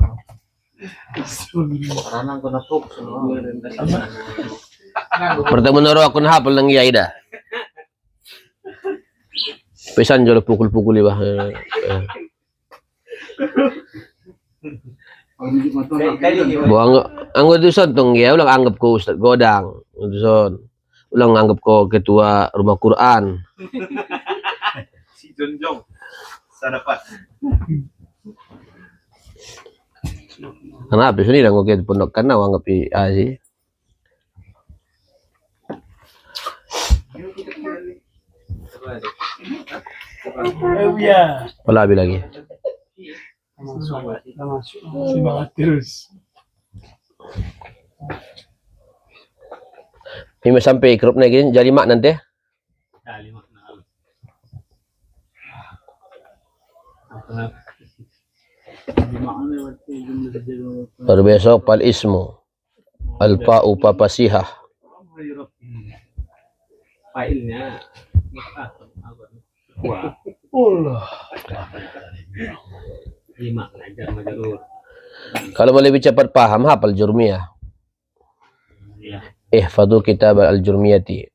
Karena aku napuk semua. Pertama naro akun hafal nang iya ida. Pesan jolo pukul-pukul bah. Buang anggo duson tong ya ulang anggap ko Ustaz Godang. Duson. Ulang anggap ko ketua rumah Quran. Si Jonjong. Sarapat. Kenapa sini dah ngoket pondok kana anggap sih. Wala lagi. terus. Ini sampai grup na gini jadi mak nanti. Baru besok pal ismu. Al-fa'u papasihah. Failnya. Wah. Lima ajar majarur. Kalau mau lebih cepat paham, hafal jurmiyah. Iya. Ihfadhu kitab al-jurmiyati.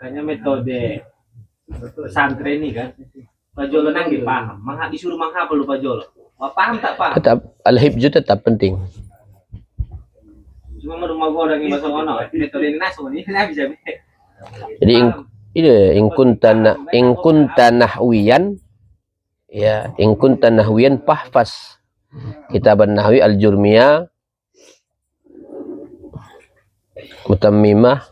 Hanya metode pesantren ini kan. Pak Jolo nang paham. Disuruh menghafal lu Pak Jolo. Wah, paham tak paham? Tetap al-hifzu tetap penting. Cuma rumah gua orang yang masuk ono. Metode ini nasu ini bisa. Jadi in kunta nahwiyan ya, in kunta nahwiyan fahfaz kitab an-nahwi al-jurmiyah mutammimah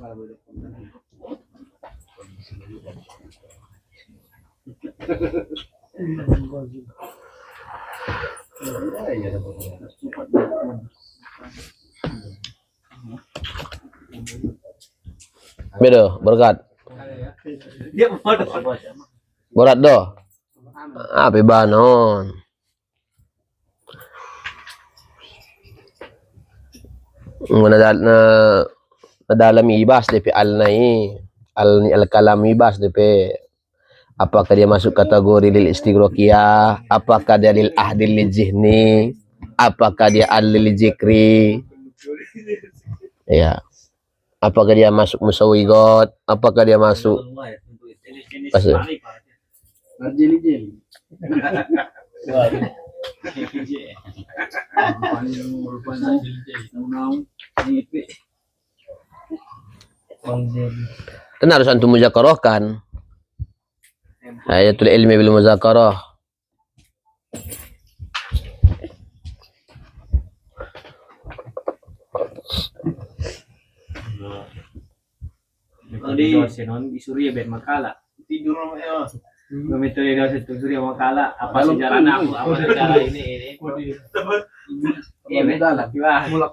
bedo berkat Dia mau berat do apa banon na dalam ibas DP al-kalam ibas DP apakah dia masuk kategori lil istighraqiyah, apakah dia lil ahdil lil zihni, apakah dia al-lil zikri, ya, apakah dia masuk musawigot, apakah dia masuk Jeli-jeli. kan harus antum muzakarahkan ayatul ilmi bil muzakarah. Di dosen di Suriah ben makala tidur ya. Metode dosen di Suriah makala apa sejarah nahu apa sejarah ini. Iya betul lah. Mulak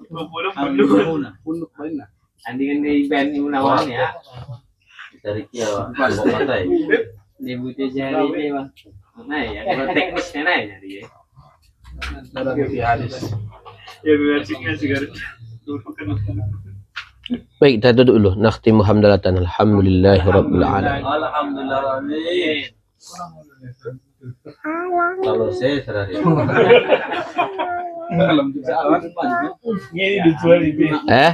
punduk banyak. Andingan di band ini nawan ya. Dari kia mau pantai. Di butuh jari ini bang. Nah ya kalau teknisnya nah ya dia. Ya biar sigaret. Baik, kita duduk dulu. Nakhtimu hamdalatan. Alhamdulillahirabbil alamin. Alhamdulillah. Kalau saya terakhir. Alhamdulillah. Eh?